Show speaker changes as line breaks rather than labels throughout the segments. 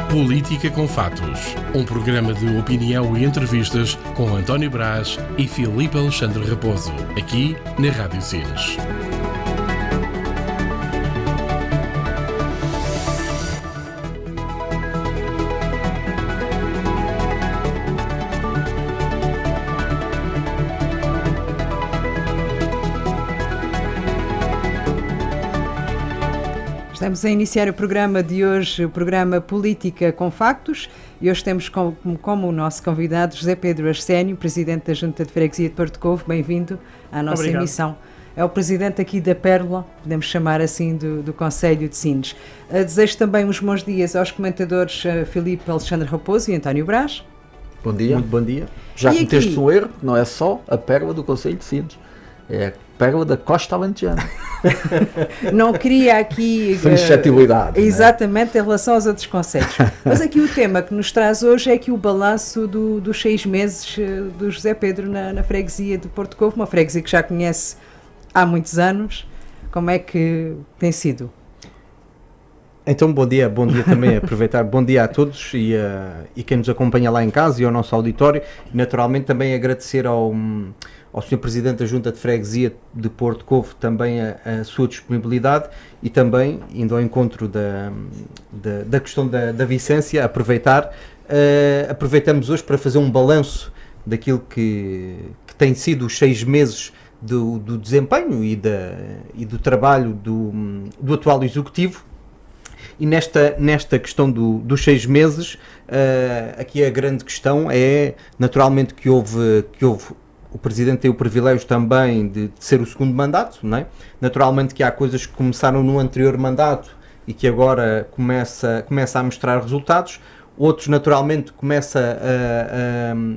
Política com Fatos, um programa de opinião e entrevistas com António Brás e Filipe Alexandre Raposo, aqui na Rádio Sines.
Estamos a iniciar o programa de hoje, o programa Política com Factos, e hoje temos como o nosso convidado José Pedro Arsénio, Presidente da Junta de Freguesia de Porto Covo. Bem-vindo à nossa emissão. É o Presidente aqui da Pérola, podemos chamar assim, do Concelho de Sines. Desejo também uns bons dias aos comentadores Filipe Alexandre Raposo e António Brás.
Bom dia. Muito bom dia. Já cometeste um erro, não é só a Pérola do Concelho de Sines, é a Pérola da Costa Alentejana.
Não queria aqui
suscetibilidade,
exatamente, em relação aos outros concelhos. Mas aqui o tema que nos traz hoje é aqui o balanço dos 6 meses do José Pedro na freguesia de Porto Covo, uma freguesia que já conhece há muitos anos. Como é que tem sido?
Então, bom dia também, aproveitar, bom dia a todos e quem nos acompanha lá em casa e ao nosso auditório, e naturalmente também agradecer ao Sr. Presidente da Junta de Freguesia de Porto Covo também a sua disponibilidade e também, indo ao encontro da questão da Vicência, aproveitamos hoje para fazer um balanço daquilo que tem sido os 6 meses do desempenho e do trabalho do atual Executivo. E nesta questão dos 6 meses, aqui a grande questão é, naturalmente, que houve o Presidente tem o privilégio também de ser o segundo mandato, não é? Naturalmente que há coisas que começaram no anterior mandato e que agora começa a mostrar resultados, outros naturalmente começa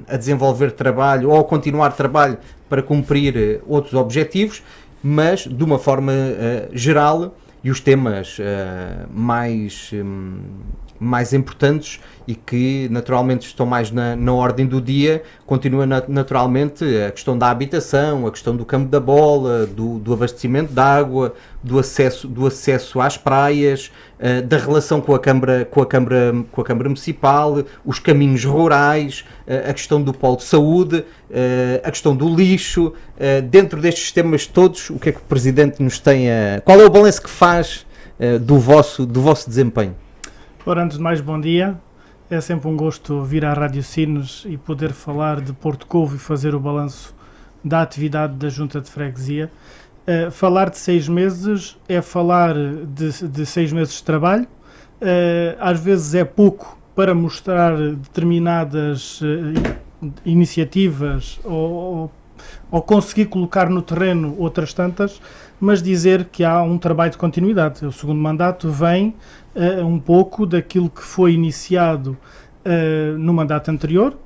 a desenvolver trabalho ou a continuar trabalho para cumprir outros objetivos, mas de uma forma geral, e os temas mais importantes e que naturalmente estão mais na ordem do dia, continua naturalmente a questão da habitação, a questão do campo da bola, do abastecimento de água, do acesso às praias, da relação com a Câmara Municipal, os caminhos rurais, a questão do polo de saúde, a questão do lixo. Dentro destes temas todos, o que é que o Presidente nos tem qual é o balanço que faz do vosso desempenho?
Ora, antes de mais, bom dia. É sempre um gosto vir à Rádio Sines e poder falar de Porto Covo e fazer o balanço da atividade da Junta de Freguesia. Falar de 6 meses é falar de 6 meses de trabalho. Às vezes é pouco para mostrar determinadas iniciativas ou conseguir colocar no terreno outras tantas, mas dizer que há um trabalho de continuidade. O segundo mandato vem um pouco daquilo que foi iniciado no mandato anterior.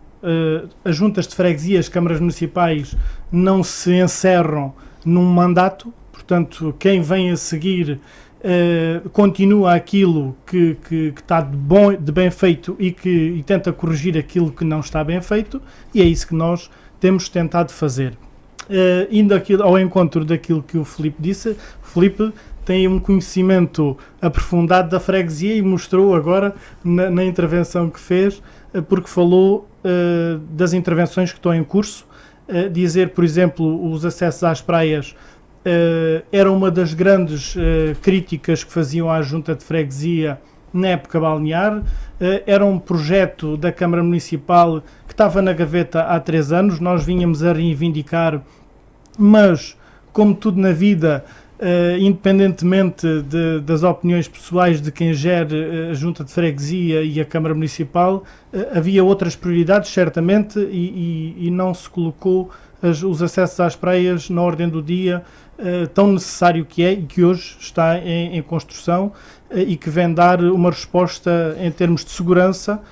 As juntas de freguesia, as câmaras municipais não se encerram num mandato, portanto quem vem a seguir continua aquilo que está de bem feito e tenta corrigir aquilo que não está bem feito, e é isso que nós temos tentado fazer. Indo ao encontro daquilo que o Filipe disse, o Filipe tem um conhecimento aprofundado da freguesia e mostrou agora na intervenção que fez, porque falou das intervenções que estão em curso. Dizer, por exemplo, os acessos às praias era uma das grandes críticas que faziam à Junta de Freguesia na época balnear. Era um projeto da Câmara Municipal que estava na gaveta há 3 anos, nós vínhamos a reivindicar, mas, como tudo na vida, independentemente das opiniões pessoais de quem gere a Junta de Freguesia e a Câmara Municipal, havia outras prioridades, certamente, e não se colocou os acessos às praias na ordem do dia, tão necessário que é e que hoje está em construção e que vem dar uma resposta em termos de segurança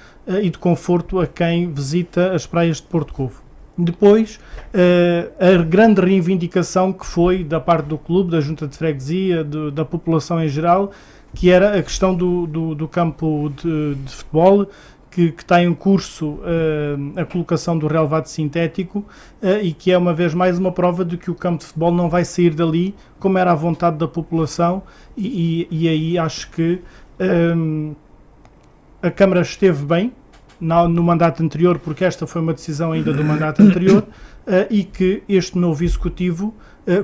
e de conforto a quem visita as praias de Porto Covo. Depois, a grande reivindicação que foi da parte do clube, da Junta de Freguesia, da população em geral, que era a questão do campo de futebol, que está em curso a colocação do relevado sintético e que é uma vez mais uma prova de que o campo de futebol não vai sair dali, como era a vontade da população, e aí acho que a Câmara esteve bem no mandato anterior, porque esta foi uma decisão ainda do mandato anterior, e que este novo Executivo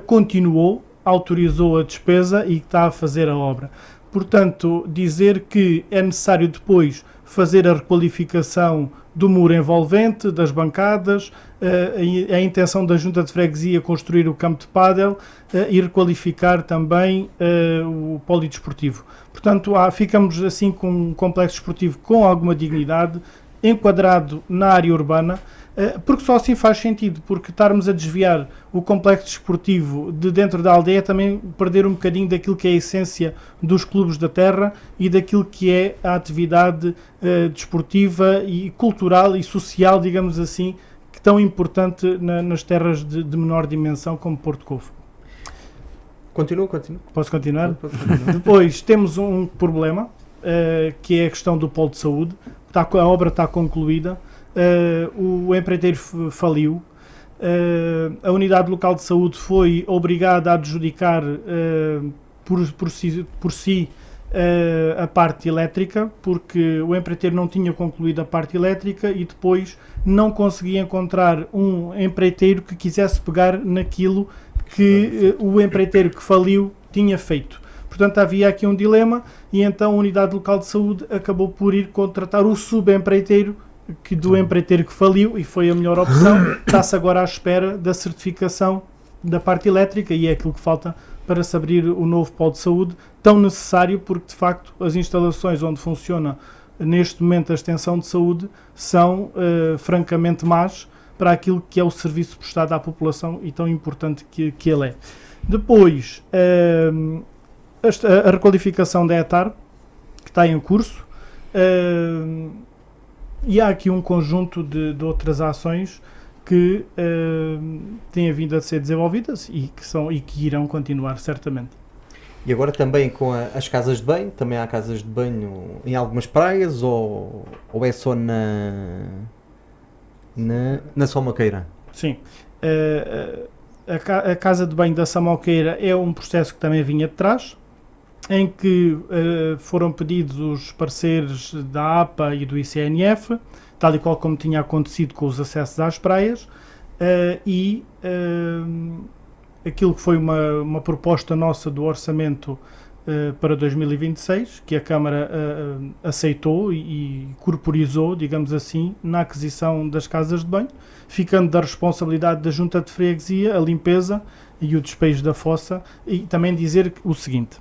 continuou, autorizou a despesa e está a fazer a obra. Portanto, dizer que é necessário depois fazer a requalificação do muro envolvente, das bancadas, a intenção da Junta de Freguesia construir o campo de pádel e requalificar também o polidesportivo. Portanto, ficamos assim com um complexo desportivo com alguma dignidade, enquadrado na área urbana, porque só assim faz sentido, porque estarmos a desviar o complexo desportivo de dentro da aldeia é também perder um bocadinho daquilo que é a essência dos clubes da terra e daquilo que é a atividade desportiva e cultural e social, digamos assim, que tão importante nas terras de menor dimensão como Porto Covo.
Continua.
Posso continuar? Depois temos um problema, que é a questão do polo de saúde. A obra está concluída, o empreiteiro faliu, a unidade local de saúde foi obrigada a adjudicar por si a parte elétrica, porque o empreiteiro não tinha concluído a parte elétrica e depois não conseguia encontrar um empreiteiro que quisesse pegar naquilo que o empreiteiro que faliu tinha feito. Portanto, havia aqui um dilema e então a unidade local de saúde acabou por ir contratar o subempreiteiro do empreiteiro que faliu e foi a melhor opção. Está-se agora à espera da certificação da parte elétrica e é aquilo que falta para se abrir o novo polo de saúde, tão necessário porque, de facto, as instalações onde funciona neste momento a extensão de saúde são francamente más para aquilo que é o serviço prestado à população e tão importante que ele é. Depois, a requalificação da ETAR, que está em curso, e há aqui um conjunto de outras ações que têm vindo a ser desenvolvidas e que irão continuar, certamente.
E agora também com as casas de banho, também há casas de banho em algumas praias ou é só na Samoqueira?
Sim. A casa de banho da Samoqueira é um processo que também vinha de trás, em que foram pedidos os pareceres da APA e do ICNF, tal e qual como tinha acontecido com os acessos às praias, e aquilo que foi uma proposta nossa do orçamento para 2026, que a Câmara aceitou e corporizou, digamos assim, na aquisição das casas de banho, ficando da responsabilidade da Junta de Freguesia a limpeza e o despejo da fossa, e também dizer o seguinte: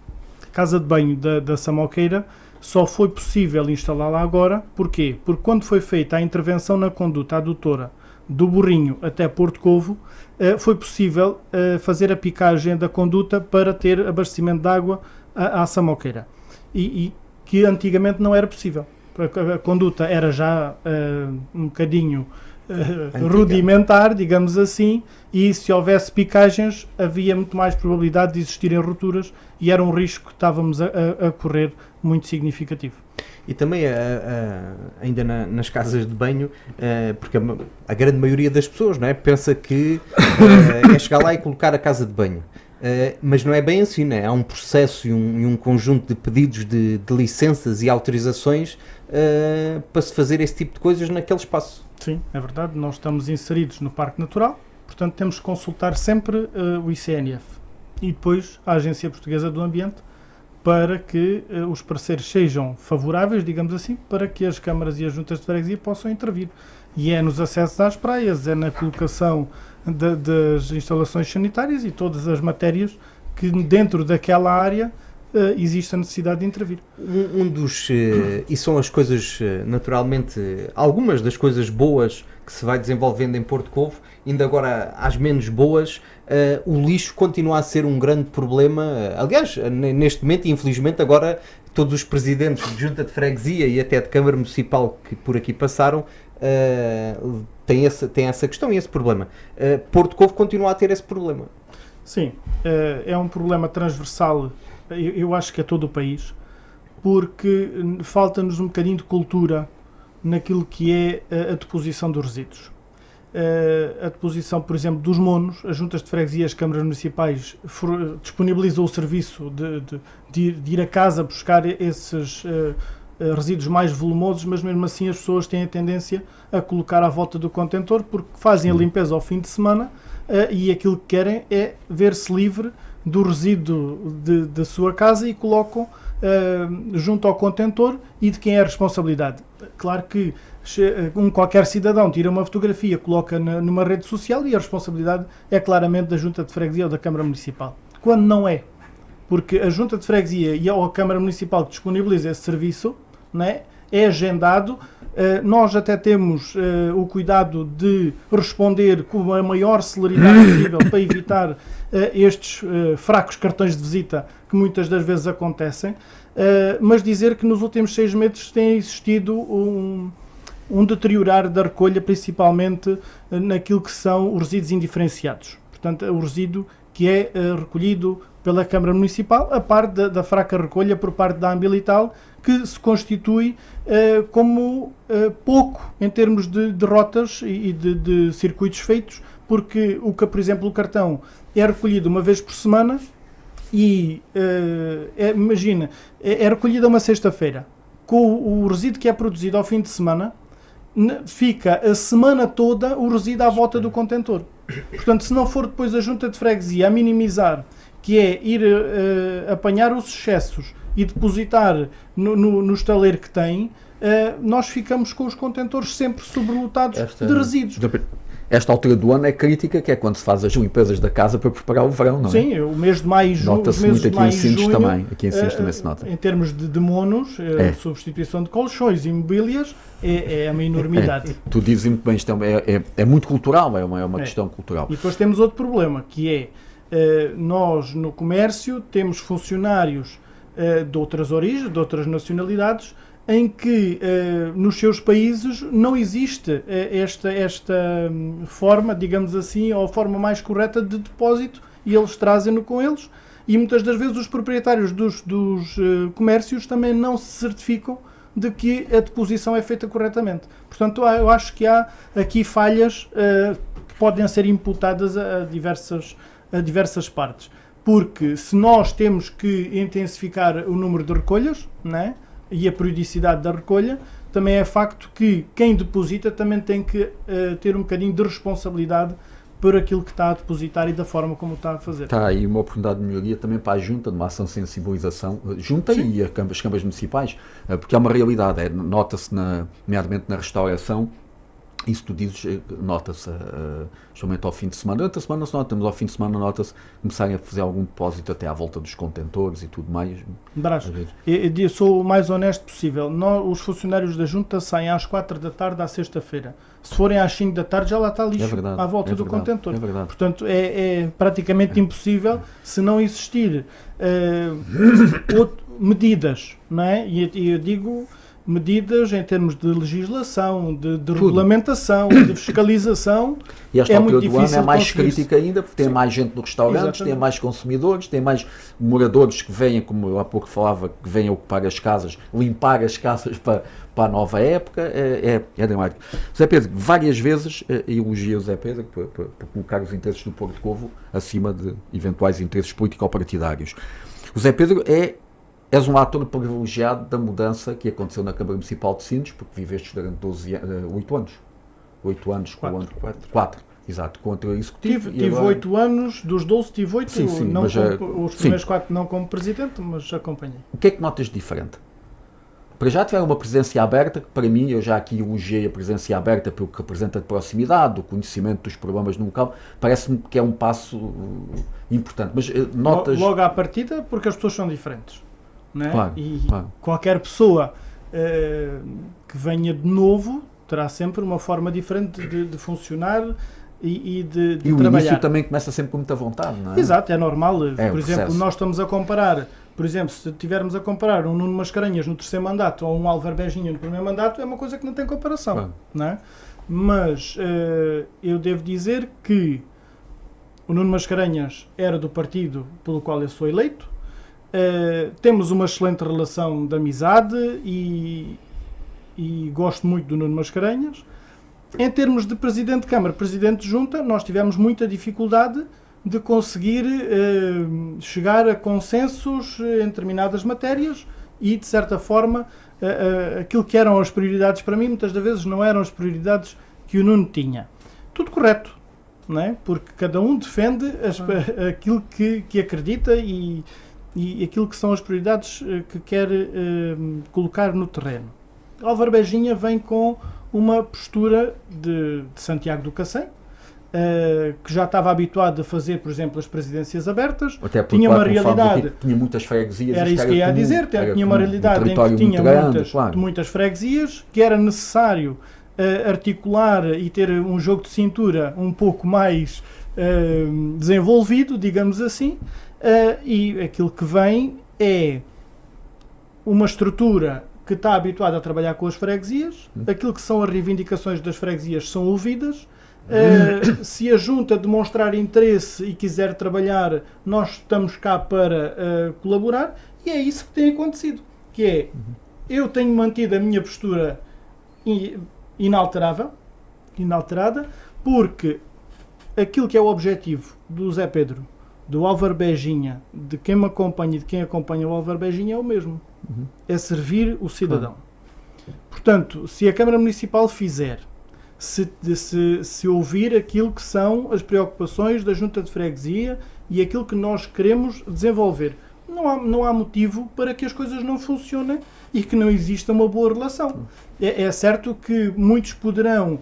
casa de banho da Samoqueira só foi possível instalá-la agora. Porquê? Porque quando foi feita a intervenção na conduta adutora do Burrinho até Porto Covo, foi possível fazer a picagem da conduta para ter abastecimento de água à Samoqueira. E que antigamente não era possível. A conduta era já um bocadinho rudimentar, digamos assim, e se houvesse picagens havia muito mais probabilidade de existirem rupturas e era um risco que estávamos a correr muito significativo.
E também ainda nas casas de banho, porque a grande maioria das pessoas, não é, pensa que é chegar lá e colocar a casa de banho. Mas não é bem assim, não é? Há um processo e um conjunto de pedidos de licenças e autorizações para se fazer esse tipo de coisas naquele espaço.
Sim, é verdade. Nós estamos inseridos no Parque Natural, portanto temos que consultar sempre o ICNF e depois a Agência Portuguesa do Ambiente para que os parceiros sejam favoráveis, digamos assim, para que as câmaras e as juntas de freguesia possam intervir. E é nos acessos às praias, é na colocação das instalações sanitárias e todas as matérias que dentro daquela área existe a necessidade de intervir.
E são as coisas, naturalmente, algumas das coisas boas que se vai desenvolvendo em Porto Covo, ainda agora às menos boas, o lixo continua a ser um grande problema. Aliás, neste momento, infelizmente, agora todos os presidentes de junta de freguesia e até de Câmara Municipal que por aqui passaram têm essa questão e esse problema. Porto Covo continua a ter esse problema.
Sim, é um problema transversal, eu acho que é todo o país, porque falta-nos um bocadinho de cultura naquilo que é a deposição dos resíduos. A deposição, por exemplo, dos monos, as juntas de freguesia e as câmaras municipais disponibilizam o serviço de ir a casa buscar esses resíduos mais volumosos, mas mesmo assim as pessoas têm a tendência a colocar à volta do contentor porque fazem a limpeza ao fim de semana e aquilo que querem é ver-se livre do resíduo da sua casa e colocam junto ao contentor. E de quem é a responsabilidade? Claro que qualquer cidadão tira uma fotografia, coloca numa rede social e a responsabilidade é claramente da Junta de Freguesia ou da Câmara Municipal. Quando não é, porque a Junta de Freguesia ou a Câmara Municipal que disponibiliza esse serviço, não é agendado, nós até temos o cuidado de responder com a maior celeridade possível para evitar estes fracos cartões de visita que muitas das vezes acontecem, mas dizer que nos últimos 6 meses tem existido um deteriorar da recolha, principalmente naquilo que são os resíduos indiferenciados. Portanto, o resíduo que é recolhido pela Câmara Municipal, a par da fraca recolha por parte da Ambiental, que se constitui como pouco em termos de rotas e de circuitos feitos, porque, por exemplo, o cartão é recolhido uma vez por semana e, imagina, é recolhido uma sexta-feira. Com o resíduo que é produzido ao fim de semana, fica a semana toda o resíduo à volta do contentor. Portanto, se não for depois a Junta de Freguesia a minimizar, que é ir apanhar os excessos e depositar no estaleiro que tem, nós ficamos com os contentores sempre sobrelotados de resíduos.
Esta altura do ano é crítica, que é quando se faz as limpezas da casa para preparar o verão, não é?
Sim, o mês de maio e junho.
Nota-se muito aqui em Sines também. Aqui em Sines também se nota.
Em termos de monos, substituição de colchões e mobílias, é uma enormidade.
Tu dizes muito bem, isto é muito cultural, é uma questão cultural.
E depois temos outro problema, que é, nós no comércio temos funcionários de outras origens, de outras nacionalidades, em que nos seus países não existe esta forma, digamos assim, ou a forma mais correta de depósito, e eles trazem-no com eles, e muitas das vezes os proprietários dos comércios também não se certificam de que a deposição é feita corretamente. Portanto, eu acho que há aqui falhas que podem ser imputadas a diversas partes, porque se nós temos que intensificar o número de recolhas, não é? E a periodicidade da recolha, também é facto que quem deposita também tem que ter um bocadinho de responsabilidade por aquilo que está a depositar e da forma como está a fazer.
Está aí uma oportunidade de melhoria também para a Junta, numa ação de sensibilização, Junta Sim. e as câmaras municipais, porque é uma realidade, nota-se nomeadamente na restauração. Isso tu dizes, nota-se, justamente ao fim de semana. Durante a semana não se nota, mas ao fim de semana nota-se começarem a fazer algum depósito até à volta dos contentores e tudo mais.
Brás, eu sou o mais honesto possível. Os funcionários da Junta saem às 4 da tarde à sexta-feira. Se forem às 5 da tarde já lá está lixo à volta do contentor.
É verdade.
Portanto, é praticamente impossível se não existir medidas, não é? E eu digo medidas em termos de legislação, de regulamentação, de fiscalização.
E esta altura do ano é mais
conseguir-se.
crítica ainda, porque tem Sim. mais gente nos restaurantes, Exatamente. Tem mais consumidores, tem mais moradores que vêm, como eu há pouco falava, que vêm ocupar as casas, limpar as casas para a nova época. É dramático. Zé Pedro, várias vezes elogiei o Zé Pedro por colocar os interesses do Porto Covo acima de eventuais interesses político-partidários. O Zé Pedro és um ator privilegiado da mudança que aconteceu na Câmara Municipal de Sines, porque viveste durante 8 anos. 8 anos com o ano. 4, exato, com o anterior executivo.
Tive 8 anos, dos 12 tive 8,
sim,
não os primeiros 4 não como presidente, mas acompanhei.
O que é que notas de diferente? Para já tiveram uma presença aberta, que para mim, eu já aqui elogiei a presença aberta pelo que representa de proximidade, o conhecimento dos problemas no local, parece-me que é um passo importante. Mas notas...
Logo à partida, porque as pessoas são diferentes. Não é?
Claro, claro.
Qualquer pessoa que venha de novo terá sempre uma forma diferente de funcionar e de
e
trabalhar.
O início também começa sempre com muita vontade, não é?
Exato, é normal. Por exemplo,
processo.
nós estamos a comparar, por exemplo, se tivermos a comparar um Nuno Mascarenhas no 3º mandato ou um Álvaro Beijinho no 1º mandato, é uma coisa que não tem comparação.
Claro.
Não é? Mas eu devo dizer que o Nuno Mascarenhas era do partido pelo qual eu sou eleito. Temos uma excelente relação de amizade e gosto muito do Nuno Mascarenhas. Em termos de Presidente de Câmara, Presidente de Junta, nós tivemos muita dificuldade de conseguir chegar a consensos em determinadas matérias e, de certa forma, aquilo que eram as prioridades para mim, muitas das vezes não eram as prioridades que o Nuno tinha. Tudo correto, não é? Porque cada um defende aquilo que acredita e aquilo que são as prioridades que quer colocar no terreno. Álvaro Beginha vem com uma postura de Santiago do Cacém, que já estava habituado a fazer, por exemplo, as presidências abertas.
Até
tinha uma realidade,
tinha muitas freguesias.
era isso que eu ia dizer, tinha uma realidade em que tinha muitas freguesias, que era necessário articular e ter um jogo de cintura um pouco mais desenvolvido, digamos assim, e aquilo que vem é uma estrutura que está habituada a trabalhar com as freguesias, aquilo que são as reivindicações das freguesias são ouvidas. Se a junta demonstrar interesse e quiser trabalhar, nós estamos cá para colaborar, e é isso que tem acontecido, que é, eu tenho mantido a minha postura inalterada, porque aquilo que é o objetivo do Zé Pedro, do Álvaro Beginha, de quem me acompanha e de quem acompanha o Álvaro Beginha é o mesmo, é servir o cidadão. Portanto, se a Câmara Municipal fizer, se ouvir aquilo que são as preocupações da Junta de Freguesia e aquilo que nós queremos desenvolver, não há motivo para que as coisas não funcionem e que não exista uma boa relação. É certo que muitos poderão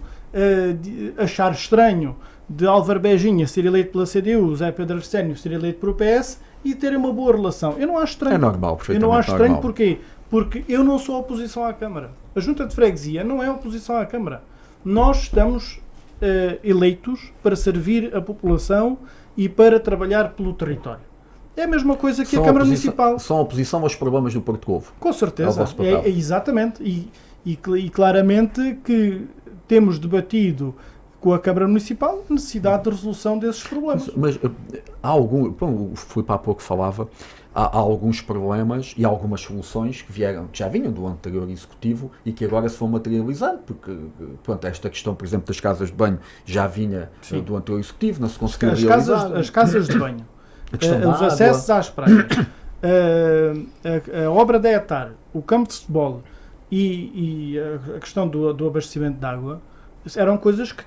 achar estranho de Álvaro Beginha ser eleito pela CDU, Zé Pedro Arsénio ser eleito pelo PS e terem uma boa relação. Eu não acho estranho.
É normal, perfeitamente.
Eu não acho estranho, porquê? Porque eu não sou oposição à Câmara. A Junta de Freguesia não é oposição à Câmara. Nós estamos eleitos para servir a população e para trabalhar pelo território. É a mesma coisa que a Câmara Municipal.
São oposição aos problemas do Porto Covo.
Com certeza. Exatamente. E claramente que temos debatido com a Câmara Municipal a necessidade de resolução desses problemas.
Mas há algum, fui para há pouco falava, há alguns problemas e algumas soluções que já vinham do anterior Executivo e que agora se vão materializando, porque pronto, esta questão, por exemplo, das casas de banho já vinha do anterior Executivo, não se conseguiu realizar.
As casas de banho, os acessos às praias, a obra da ETAR, o campo de futebol e a questão do abastecimento de água, eram coisas que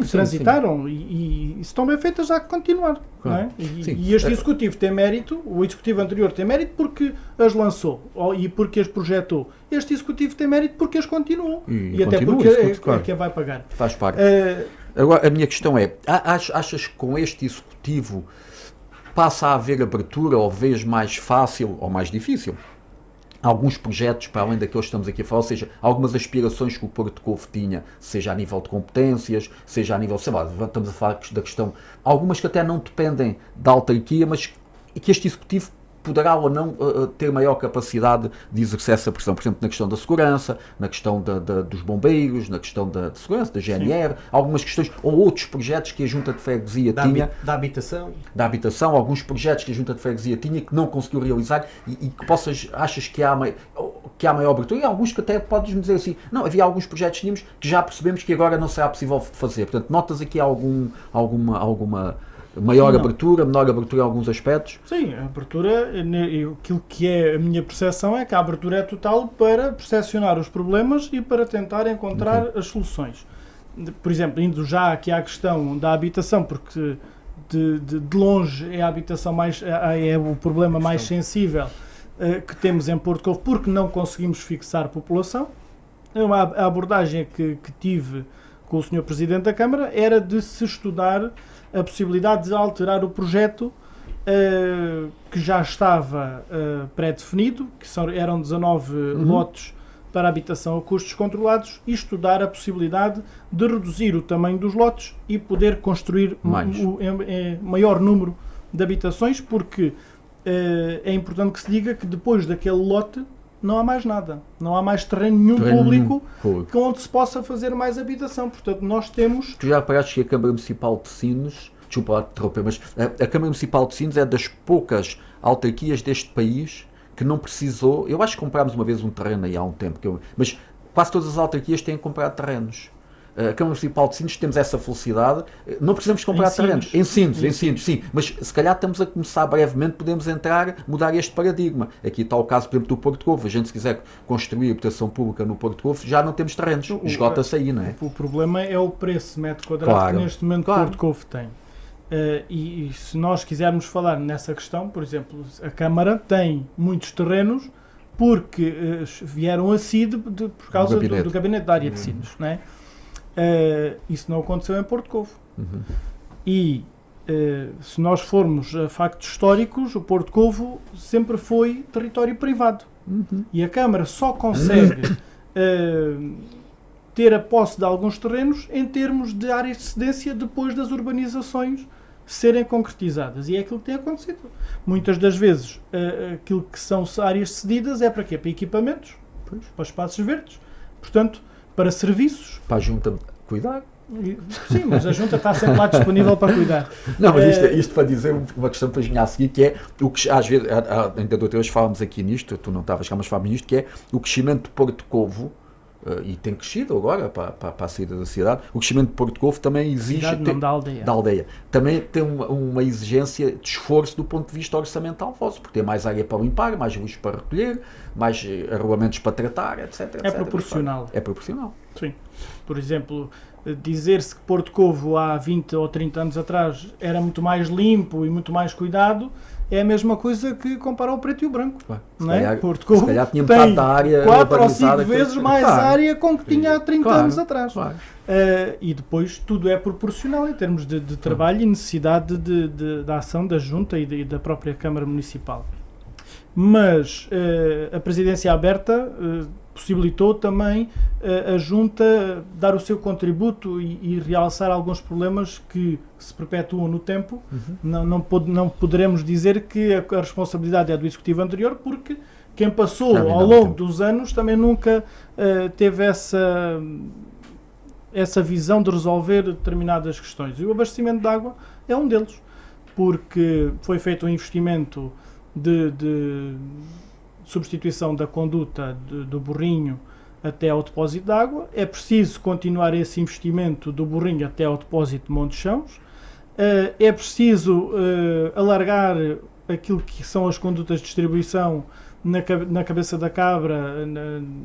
transitaram e estão bem feitas, há que continuar. Não é? E este Executivo tem mérito, o Executivo anterior tem mérito porque as lançou e porque as projetou. Este Executivo tem mérito porque as continuou. E até porque é quem vai pagar.
Faz parte. Agora, a minha questão é, achas que com este Executivo passa a haver abertura, ou vez mais fácil ou mais difícil? Alguns projetos, para além daqueles que estamos aqui a falar, ou seja, algumas aspirações que o Porto Covo tinha, seja a nível de competências, seja a nível, sei lá, estamos a falar da questão, algumas que até não dependem da autarquia, mas que este Executivo poderá ou não ter maior capacidade de exercer essa pressão, por exemplo, na questão da segurança, na questão dos bombeiros, na questão da segurança, da GNR, algumas questões, ou outros projetos que a Junta de Freguesia tinha.
Da habitação.
Da habitação, alguns projetos que a Junta de Freguesia tinha que não conseguiu realizar e que achas que há maior abertura, e alguns que até podes-me dizer assim, não, havia alguns projetos que tínhamos que já percebemos que agora não será possível fazer. Portanto, notas aqui alguma maior abertura, menor abertura em alguns aspectos?
Sim, a abertura, aquilo que é a minha percepção é que a abertura é total para percepcionar os problemas e para tentar encontrar as soluções. Por exemplo, indo já aqui à questão da habitação, porque de longe é a habitação é o problema mais sensível que temos em Porto Covo, porque não conseguimos fixar população. A abordagem que tive com o Sr. Presidente da Câmara era de se estudar a possibilidade de alterar o projeto que já estava pré-definido, que eram 19 lotes para habitação a custos controlados, e estudar a possibilidade de reduzir o tamanho dos lotes e poder construir maior número de habitações, porque é importante que se diga que depois daquele lote não há mais nada, não há mais terreno nenhum público onde se possa fazer mais habitação. Portanto, nós temos...
Tu já reparaste que a Câmara Municipal de Sines, desculpa lá interromper, mas a Câmara Municipal de Sines é das poucas autarquias deste país que não precisou, eu acho que comprámos uma vez um terreno aí há um tempo, mas quase todas as autarquias têm comprado terrenos. a Câmara Municipal de Sines temos essa felicidade, não precisamos comprar terrenos. Em Sines, sim. Mas se calhar estamos a começar brevemente, podemos mudar este paradigma. Aqui está o caso, por exemplo, do Porto Covo. A gente, se quiser construir habitação pública no Porto Covo, já não temos terrenos. Esgota-se aí, não é?
O problema é o preço metro quadrado que neste momento o Porto Covo tem. E se nós quisermos falar nessa questão, por exemplo, a Câmara tem muitos terrenos porque vieram a CID por causa do gabinete da área de Sines, não é? Isso não aconteceu em Porto Covo. E se nós formos a factos históricos, o Porto Covo sempre foi território privado. E a Câmara só consegue ter a posse de alguns terrenos em termos de áreas de cedência depois das urbanizações serem concretizadas. E é aquilo que tem acontecido. Muitas das vezes aquilo que são áreas cedidas é para quê? Para equipamentos, para espaços verdes, portanto, para serviços.
Para a Junta cuidar.
Sim, mas a Junta está sempre lá disponível para cuidar.
Não, mas isto para dizer uma questão para a seguir, que é o que às vezes, ainda de outra vez falamos aqui nisto, tu não estavas cá, mas falamos nisto, que é o crescimento de Porto Covo, e tem crescido agora para a saída da cidade. O crescimento de Porto Covo também exige
da aldeia.
Também tem uma exigência de esforço do ponto de vista orçamental vosso, porque tem mais área para limpar, mais luz para recolher, mais arruamentos para tratar, etc.
É proporcional.
É proporcional.
Sim. Por exemplo, dizer-se que Porto Covo há 20 ou 30 anos atrás era muito mais limpo e muito mais cuidado, é a mesma coisa que comparar o preto e o branco. Não é? Porto Covo tem 4 ou 5 vezes mais área com que tinha há 30 anos atrás. E depois tudo é proporcional em termos de trabalho e necessidade da ação da Junta e da própria Câmara Municipal. Mas a presidência aberta possibilitou também a Junta dar o seu contributo e realçar alguns problemas que se perpetuam no tempo. Não poderemos dizer que a responsabilidade é do Executivo anterior, porque quem passou ao longo dos anos também nunca teve essa visão de resolver determinadas questões. E o abastecimento de água é um deles, porque foi feito um investimento de substituição da conduta do Burrinho até ao depósito de água. É preciso continuar esse investimento do Burrinho até ao depósito de Montechãos. É preciso alargar aquilo que são as condutas de distribuição na Cabeça da Cabra,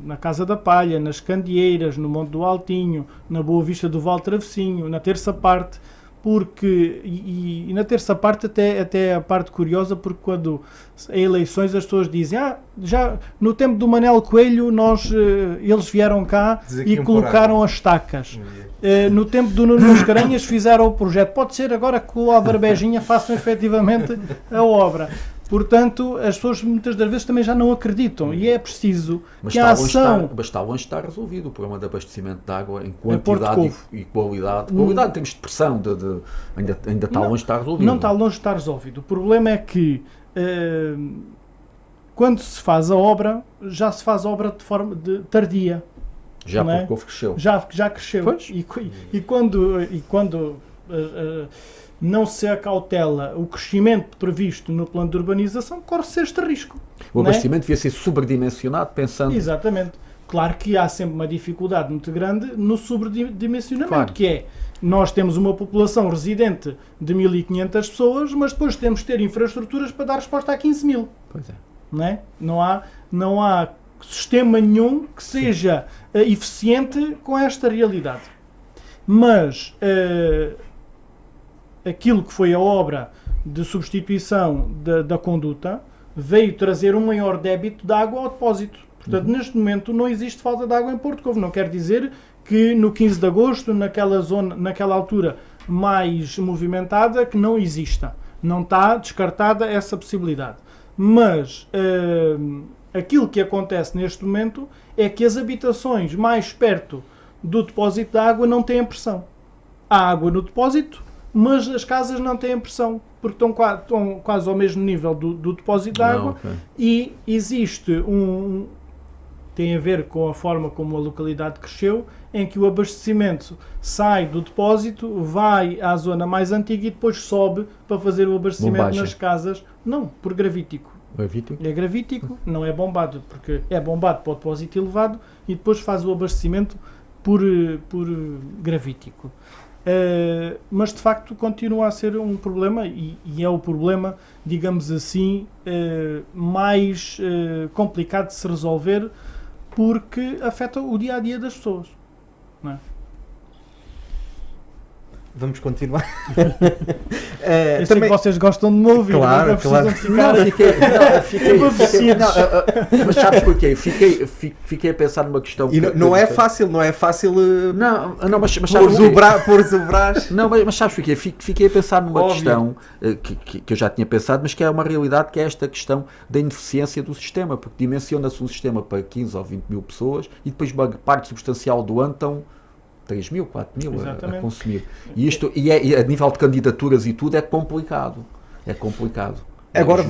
na Casa da Palha, nas Candeeiras, no Monte do Altinho, na Boa Vista do Val Travecinho, na Terça Parte, porque, e na terça parte até a parte curiosa, porque quando há eleições as pessoas dizem já no tempo do Manel Coelho eles vieram cá e colocaram as estacas. No tempo do Nuno Mascarenhas fizeram o projeto. Pode ser agora que o Álvaro Beijinha façam efetivamente a obra. Portanto, as pessoas muitas das vezes também já não acreditam e é preciso que a ação...
Está longe de estar resolvido o problema de abastecimento de água em quantidade e qualidade. Qualidade em termos de pressão, ainda está longe de estar resolvido.
Não está longe de estar resolvido. O problema é que quando se faz a obra, já se faz a obra de forma tardia.
Já Porto Covo cresceu.
Já cresceu. E quando não se acautela o crescimento previsto no plano de urbanização, corre-se este risco.
O abastecimento devia ser sobredimensionado, pensando...
Exatamente. Claro que há sempre uma dificuldade muito grande no sobredimensionamento, que é, nós temos uma população residente de 1.500 pessoas, mas depois temos que ter infraestruturas para dar resposta a 15.000.
Pois é.
Não há sistema nenhum que seja eficiente com esta realidade. Mas... aquilo que foi a obra de substituição da conduta veio trazer um maior débito de água ao depósito. Portanto, neste momento não existe falta de água em Porto Covo. Não quer dizer que no 15 de agosto, naquela altura mais movimentada, que não exista. Não está descartada essa possibilidade. Mas aquilo que acontece neste momento é que as habitações mais perto do depósito de água não têm pressão. Há água no depósito, mas as casas não têm pressão, porque estão quase ao mesmo nível do depósito de água. E existe tem a ver com a forma como a localidade cresceu, em que o abastecimento sai do depósito, vai à zona mais antiga e depois sobe para fazer o abastecimento nas casas. Não, por gravítico. É gravítico, não é bombado, porque é bombado para o depósito elevado e depois faz o abastecimento por gravítico. Mas de facto continua a ser um problema e é o problema, digamos assim, mais complicado de se resolver, porque afeta o dia-a-dia das pessoas, não é?
Vamos continuar.
Eu sei que vocês gostam de me ouvir,
claro,
claro.
Mas sabes porquê? Fiquei a pensar numa questão.
E não é fácil.
Não, mas
pôr o braço.
Não, mas sabes porquê? Fiquei a pensar numa questão que eu já tinha pensado, mas que é uma realidade, que é esta questão da ineficiência do sistema, porque dimensiona-se um sistema para 15 ou 20 mil pessoas e depois uma parte substancial do ano estão 3 mil, 4 mil a consumir. E a nível de candidaturas e tudo é complicado.
Agora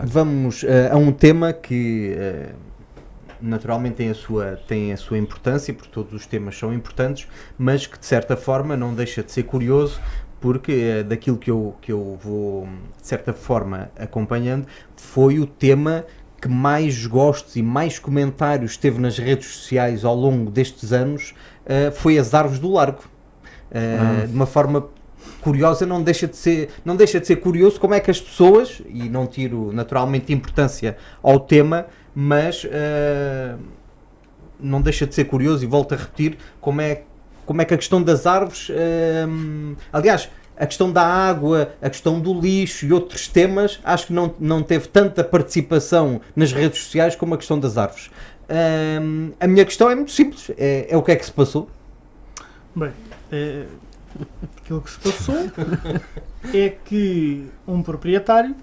vamos a um tema que naturalmente tem a sua importância, porque todos os temas são importantes, mas que de certa forma não deixa de ser curioso, porque daquilo que eu vou de certa forma acompanhando, foi o tema que mais gostos e mais comentários teve nas redes sociais ao longo destes anos, foi as árvores do Largo. De uma forma curiosa, não deixa de ser curioso como é que as pessoas, e não tiro naturalmente importância ao tema, mas não deixa de ser curioso, e volto a repetir, como é que a questão das árvores, aliás, a questão da água, a questão do lixo e outros temas, acho que não teve tanta participação nas redes sociais como a questão das árvores. A minha questão é muito simples, é o que é que se passou?
Bem, aquilo que se passou é que um proprietário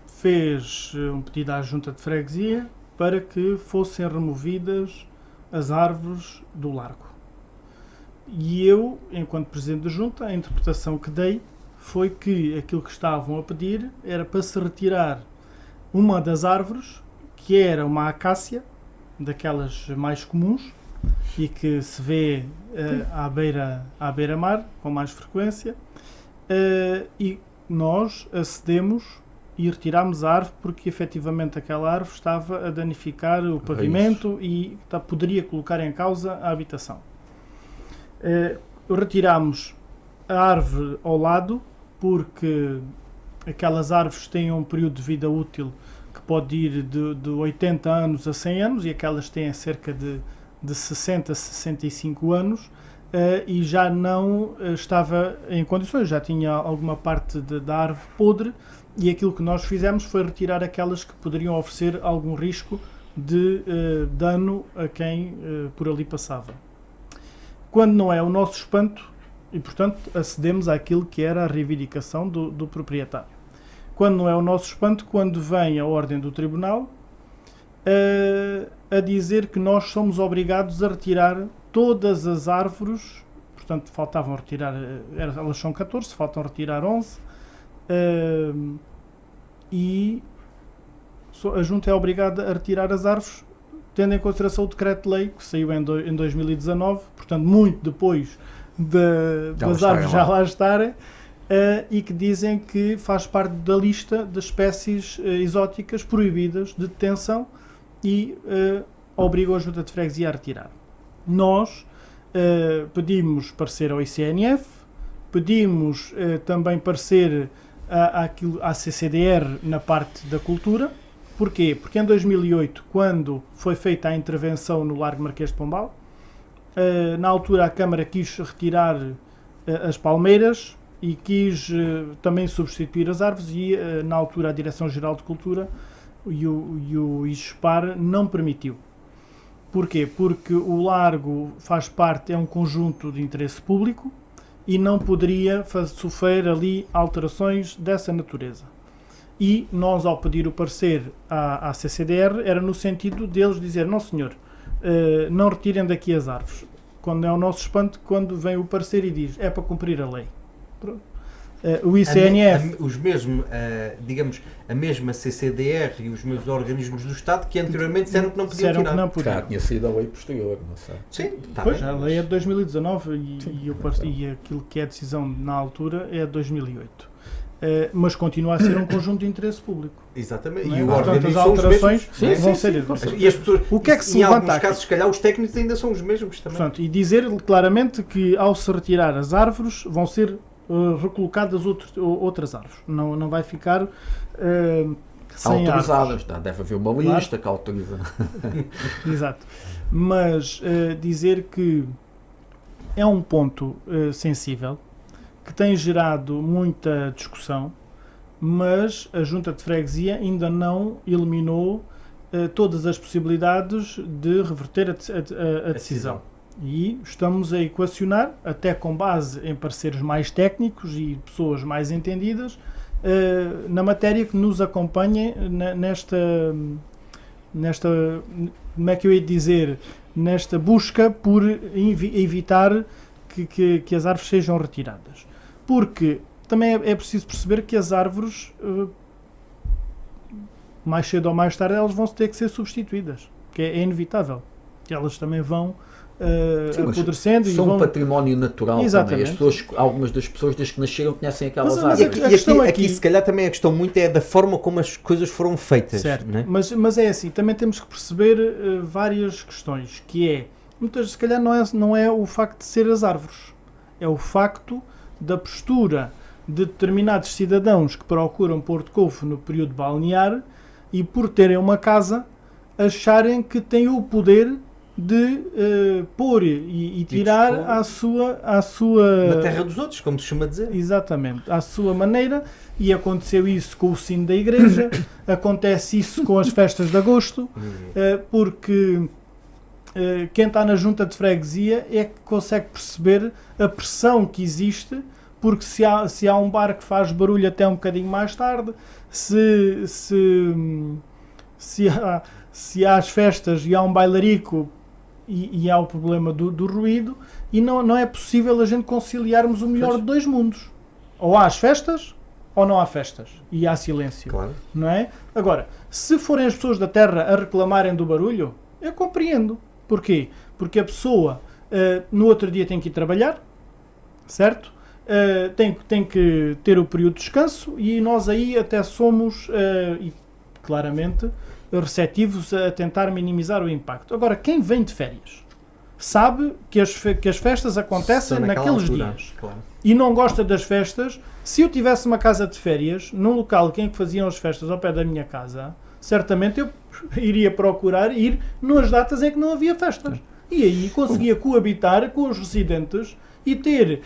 fez um pedido à junta de freguesia para que fossem removidas as árvores do largo. E eu, enquanto presidente da junta, a interpretação que dei foi que aquilo que estavam a pedir era para se retirar uma das árvores, que era uma acácia, daquelas mais comuns, e que se vê à beira-mar com mais frequência, e nós acedemos e retirámos a árvore porque efetivamente aquela árvore estava a danificar o pavimento e poderia colocar em causa a habitação. Retirámos a árvore ao lado porque aquelas árvores têm um período de vida útil que pode ir de 80 anos a 100 anos, e aquelas têm cerca de 60 a 65 anos, e já não estava em condições, já tinha alguma parte da árvore podre, e aquilo que nós fizemos foi retirar aquelas que poderiam oferecer algum risco de dano a quem por ali passava. Quando não é o nosso espanto, e portanto acedemos àquilo que era a reivindicação do proprietário. Quando não é o nosso espanto, quando vem a ordem do tribunal a dizer que nós somos obrigados a retirar todas as árvores, portanto faltavam retirar, elas são 14, faltam retirar 11, e a junta é obrigada a retirar as árvores, tendo em consideração o decreto-lei que saiu em 2019, portanto muito depois das árvores já lá estarem, e que dizem que faz parte da lista das espécies exóticas proibidas de detenção e obrigam a junta de freguesia a retirar. Nós pedimos parecer ao ICNF, pedimos também parecer à CCDR na parte da cultura. Porquê? Porque em 2008, quando foi feita a intervenção no Largo Marquês de Pombal, na altura a Câmara quis retirar as palmeiras e quis também substituir as árvores, e na altura a Direção-Geral de Cultura e o IGESPAR não permitiu. Porquê? Porque o largo faz parte, é um conjunto de interesse público e não poderia sofrer ali alterações dessa natureza. E nós, ao pedir o parecer à CCDR, era no sentido deles dizer: não senhor, não retirem daqui as árvores. Quando é o nosso espanto, quando vem o parecer e diz: é para cumprir a lei. O ICNF...
digamos, a mesma CCDR e os mesmos organismos do Estado que anteriormente disseram que não podiam tirar.
Que não podiam. Tinha sido a lei posterior, não sei.
Sim, pois, a lei é de 2019 e aquilo que é a decisão na altura é de 2008. mas continua a ser um conjunto de interesse público.
Exatamente.
E
portanto,
as alterações vão ser
e as pessoas,
o que é que se
em
levanta
alguns casos, se calhar, os técnicos ainda são os mesmos também.
Portanto, e dizer claramente que ao se retirar as árvores vão ser recolocadas outras árvores. Não vai ficar sem
autorizadas.
árvores.
Deve haver uma lista que autoriza.
Exato. Mas dizer que é um ponto sensível, que tem gerado muita discussão, mas a Junta de Freguesia ainda não eliminou todas as possibilidades de reverter a decisão. E estamos a equacionar, até com base em parceiros mais técnicos e pessoas mais entendidas, na matéria, que nos acompanhem nesta, como é que eu ia dizer, nesta busca por evitar que as árvores sejam retiradas. Porque também é preciso perceber que as árvores, mais cedo ou mais tarde, elas vão ter que ser substituídas, que é inevitável. Elas também vão apodrecendo.
São um património natural. Exatamente. Também. As pessoas, algumas das pessoas, desde que nasceram, conhecem aquelas árvores.
Aqui, se calhar, também a questão muito é da forma como as coisas foram feitas.
Certo,
não é?
Mas é assim, também temos que perceber várias questões, que é, muitas, se calhar não é o facto de ser as árvores, é o facto da postura de determinados cidadãos que procuram Porto Covo no período balnear e, por terem uma casa, acharem que têm o poder de pôr e tirar à sua...
Na terra dos outros, como se chama dizer.
Exatamente, à sua maneira, e aconteceu isso com o sino da igreja, acontece isso com as festas de agosto, porque quem está na junta de freguesia é que consegue perceber a pressão que existe, porque se há um bar que faz barulho até um bocadinho mais tarde, se há as festas e há um bailarico e há o problema do ruído, e não é possível a gente conciliarmos o melhor de dois mundos. Ou há as festas, ou não há festas. E há silêncio.
Claro.
Não é? Agora, se forem as pessoas da terra a reclamarem do barulho, eu compreendo. Porquê? Porque a pessoa no outro dia tem que ir trabalhar, certo? Tem que ter o período de descanso, e nós aí até somos, claramente, receptivos a tentar minimizar o impacto. Agora, quem vem de férias sabe que as festas acontecem naqueles dias, claro, e não gosta das festas. Se eu tivesse uma casa de férias num local em que faziam as festas ao pé da minha casa, certamente eu iria procurar ir nas datas em que não havia festas, e aí conseguia coabitar com os residentes e ter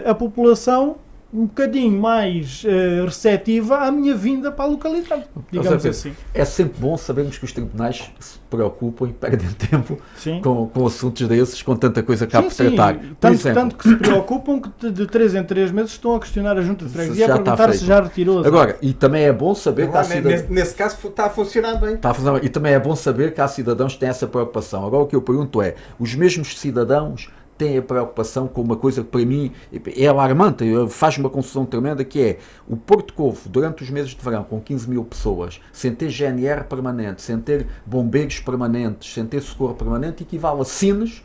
a população um bocadinho mais receptiva à minha vinda para a localidade, digamos assim.
É sempre bom sabermos que os tribunais se preocupam e perdem tempo com assuntos desses, com tanta coisa que há por tratar.
Tanto que se preocupam que de 3 em 3 meses estão a questionar a junta de freguesia a perguntar se já retirou as
Agora, e também é bom saber que há
nesse caso está a funcionar bem.
E também é bom saber que há cidadãos que têm essa preocupação. Agora, o que eu pergunto é, os mesmos cidadãos têm a preocupação com uma coisa que para mim é alarmante, faz uma confusão tremenda, que é o Porto Covo, durante os meses de verão, com 15 mil pessoas, sem ter GNR permanente, sem ter bombeiros permanentes, sem ter socorro permanente, equivale a Sines,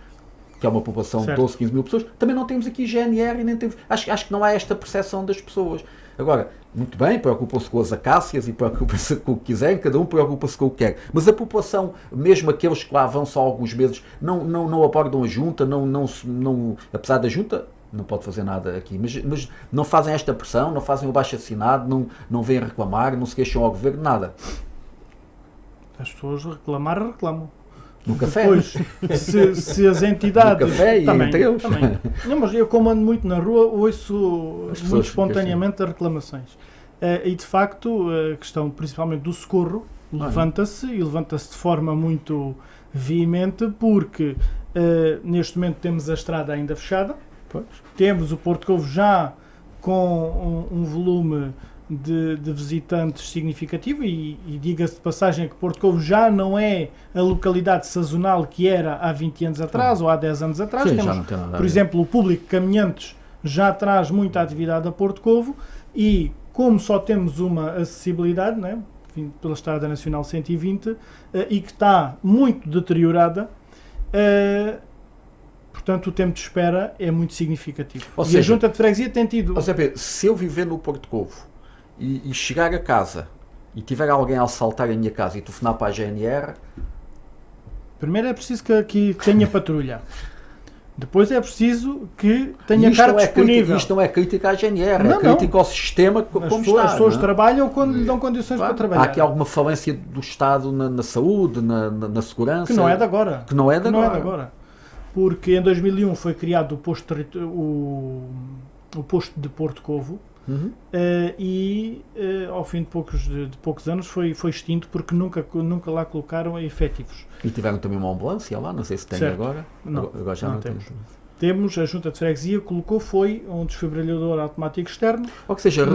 que é uma população de 12, 15 mil pessoas. Também não temos aqui GNR e nem temos... Acho que não há esta percepção das pessoas. Agora, muito bem, preocupam-se com as acácias e preocupam-se com o que quiserem, cada um preocupa-se com o que quer. Mas a população, mesmo aqueles que lá vão só alguns meses, não abordam a junta, apesar da junta, não pode fazer nada aqui, mas não fazem esta pressão, não fazem o baixo-assinado, não vêm reclamar, não se queixam ao governo, nada.
As pessoas reclamam.
No café.
Depois, se as entidades...
No café
também,
entre eles.
Também. Não, mas eu, como ando muito na rua, ouço muito espontaneamente as reclamações. E, de facto, a questão principalmente do socorro levanta-se de forma muito veemente, porque neste momento temos a estrada ainda fechada, temos o Porto Covo já com um volume de visitantes significativo, e diga-se de passagem que Porto Covo já não é a localidade sazonal que era há 20 anos atrás ou há 10 anos atrás.
Sim,
temos, por exemplo, o público caminhantes já traz muita atividade a Porto Covo, e como só temos uma acessibilidade, né, pela Estrada Nacional 120, e que está muito deteriorada, portanto o tempo de espera é muito significativo.
Ou
e
seja,
a Junta de Freguesia tem tido...
Ou seja, se eu viver no Porto Covo e chegar a casa e tiver alguém a assaltar a minha casa e telefonar para a GNR...
Primeiro é preciso que tenha patrulha. Depois é preciso que tenha carro disponível.
Isto não é crítica à GNR, é crítica ao sistema como está.
As pessoas trabalham quando lhe dão condições para trabalhar.
Há aqui alguma falência do Estado na saúde, na segurança?
Que não é de agora.
Que não é de agora.
Porque em 2001 foi criado o posto de Porto Covo, e ao fim de poucos anos foi extinto porque nunca lá colocaram efetivos.
E tiveram também uma ambulância lá, não sei se tem agora.
Não,
agora já não
temos. Temos, a Junta de Freguesia colocou um desfibrilhador automático externo.
Ou seja,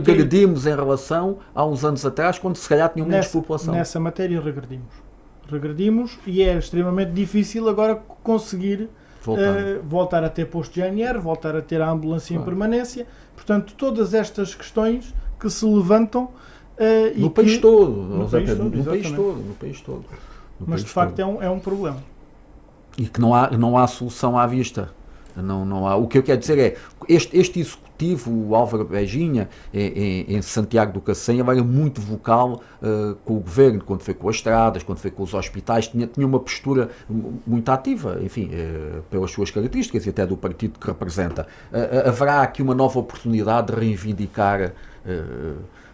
regredimos em relação a uns anos atrás, quando se calhar tinham menos população.
Nessa matéria regredimos e é extremamente difícil agora conseguir voltar a ter posto de GNR, voltar a ter a ambulância em permanência. Portanto, todas estas questões que se levantam
no país todo.
Mas de facto é um problema.
E que não há solução à vista. Não há. O que eu quero dizer é este executivo, o Álvaro Beginha, em Santiago do Cacém, era muito vocal com o governo, quando foi com as estradas, quando foi com os hospitais, tinha uma postura muito ativa, enfim, pelas suas características e até do partido que representa. Haverá aqui uma nova oportunidade de reivindicar,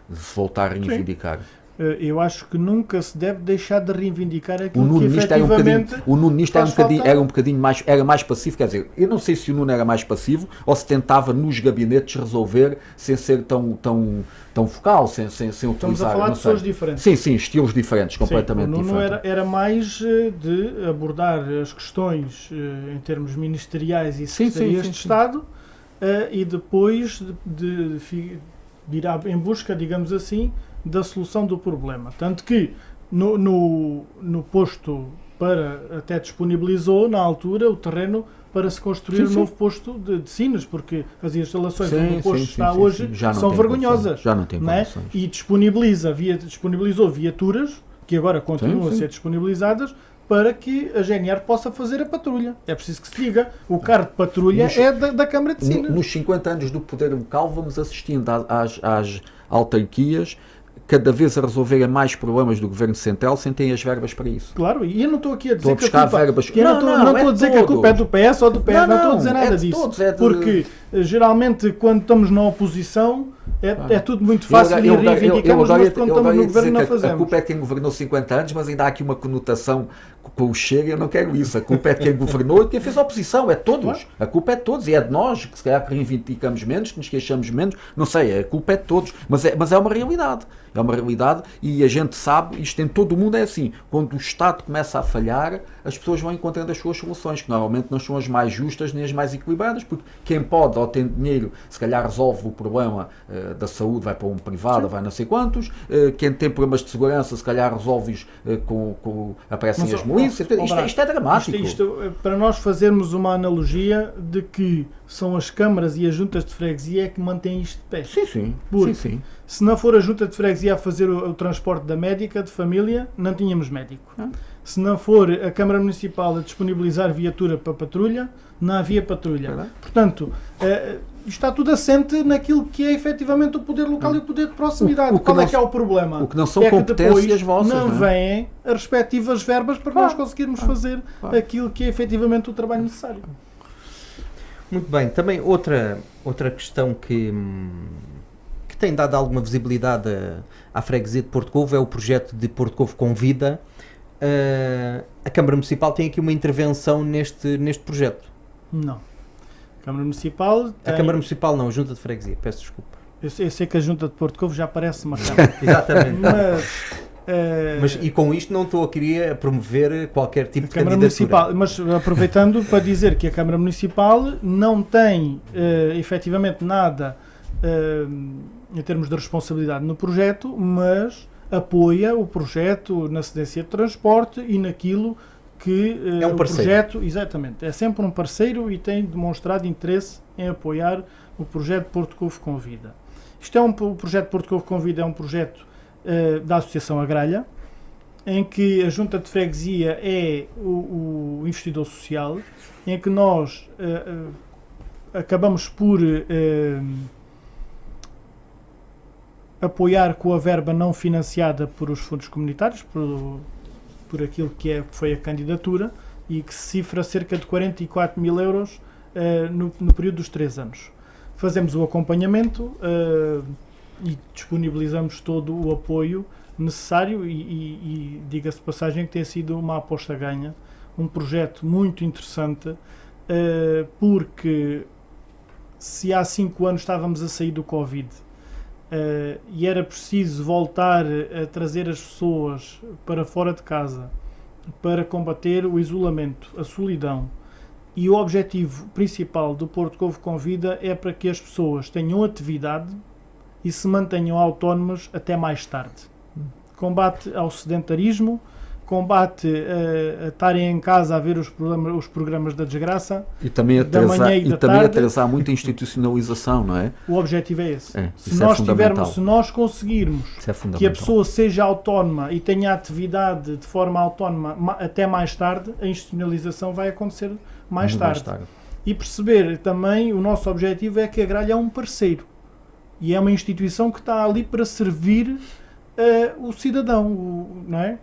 de se voltar a reivindicar.
Sim. Eu acho que nunca se deve deixar de reivindicar aquilo que efetivamente...
O Nuno nisto era mais passivo, quer dizer, eu não sei se o Nuno era mais passivo ou se tentava nos gabinetes resolver sem ser tão focal, sem utilizar...
Estamos a falar de pessoas diferentes.
Sim, estilos diferentes, completamente diferentes.
O Nuno era mais de abordar as questões em termos ministeriais e secretarias de Estado e depois de ir em busca, digamos assim, da solução do problema. Tanto que no posto até disponibilizou na altura o terreno para se construir um novo posto de Sines, porque as instalações onde o posto está hoje são vergonhosas.
Já não tem condições.
E disponibilizou viaturas, que agora continuam a ser disponibilizadas, para que a GNR possa fazer a patrulha. É preciso que se diga. O carro de patrulha é da Câmara de Sines.
Nos 50 anos do poder local vamos assistindo às autarquias cada vez a resolverem mais problemas do Governo Central sem ter as verbas para isso.
Claro, e eu não estou aqui a dizer
que a culpa...
Não estou a dizer que a culpa é do PS ou do PS, não estou a dizer nada disso. Porque geralmente quando estamos na oposição é tudo muito fácil e reivindicamos, mas quando estamos no Governo não fazemos.
A culpa é de quem governou 50 anos, mas ainda há aqui uma conotação com o Chega, eu não quero isso. A culpa é de quem governou e de quem fez a oposição, é de todos. Claro. A culpa é de todos e é de nós, que se calhar reivindicamos menos, que nos queixamos menos, não sei, a culpa é de todos. Mas é uma realidade. É uma realidade e a gente sabe, isto em todo o mundo é assim, quando o Estado começa a falhar, as pessoas vão encontrando as suas soluções, que normalmente não são as mais justas nem as mais equilibradas, porque quem pode ou tem dinheiro, se calhar resolve o problema da saúde, vai para um privado, vai não sei quantos, quem tem problemas de segurança, se calhar resolve-os aparecem as milícias, isto é dramático.
Para nós fazermos uma analogia de que são as câmaras e as juntas de freguesia que mantêm isto de pé.
Sim.
Se não for a junta de freguesia a fazer o transporte da médica de família, não tínhamos médico. Se não for a Câmara Municipal a disponibilizar viatura para patrulha, não havia patrulha. Portanto, está tudo assente naquilo que é efetivamente o poder local e o poder de proximidade. Qual é que é o problema?
O que não são competências vossas.
Não vêm as respectivas verbas para nós conseguirmos fazer aquilo que é efetivamente o trabalho necessário.
Muito bem. Também outra questão que tem dado alguma visibilidade à freguesia de Porto Covo é o projeto de Porto Covo com Vida. A Câmara Municipal tem aqui uma intervenção neste projeto?
Não. A Câmara Municipal tem...
A Câmara Municipal não, a Junta de Freguesia, peço desculpa.
Eu sei que a Junta de Porto Covo já parece uma Câmara.
Exatamente. Mas e com isto não estou a querer promover qualquer tipo de candidatura.
Municipal, mas aproveitando para dizer que a Câmara Municipal não tem efetivamente nada em termos de responsabilidade no projeto, mas apoia o projeto na cedência de transporte e naquilo que
é um
o projeto, exatamente, é sempre um parceiro e tem demonstrado interesse em apoiar o projeto Porto Covo com Vida. O projeto Porto Covo com Vida é um projeto da Associação Agralha, em que a Junta de Freguesia é o investidor social, em que nós acabamos por apoiar com a verba não financiada por os fundos comunitários, por aquilo que foi a candidatura, e que se cifra cerca de 44 mil euros no período dos 3 anos. Fazemos o acompanhamento e disponibilizamos todo o apoio necessário e diga-se de passagem que tem sido uma aposta ganha, um projeto muito interessante, porque se há 5 anos estávamos a sair do Covid e era preciso voltar a trazer as pessoas para fora de casa para combater o isolamento, a solidão, e o objetivo principal do Porto Covo Convida é para que as pessoas tenham atividade e se mantenham autónomas até mais tarde. Combate ao sedentarismo, combate a estarem em casa a ver os programas da desgraça,
e também atrasar muito a institucionalização, não é?
O objetivo é esse. Se nós conseguirmos que a pessoa seja autónoma e tenha atividade de forma autónoma até mais tarde, a institucionalização vai acontecer mais tarde. E perceber também, o nosso objetivo é que a Gralha é um parceiro e é uma instituição que está ali para servir o cidadão, não é?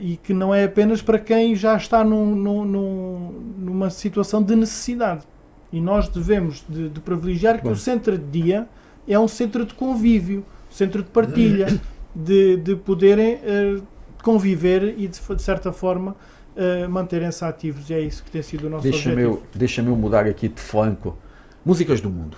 E que não é apenas para quem já está numa situação de necessidade. E nós devemos de privilegiar que o centro de dia é um centro de convívio, centro de partilha, de poderem conviver e de certa forma manterem-se ativos, e é isso que tem sido o nosso objetivo.
Deixa-me mudar aqui de flanco. Músicas do mundo.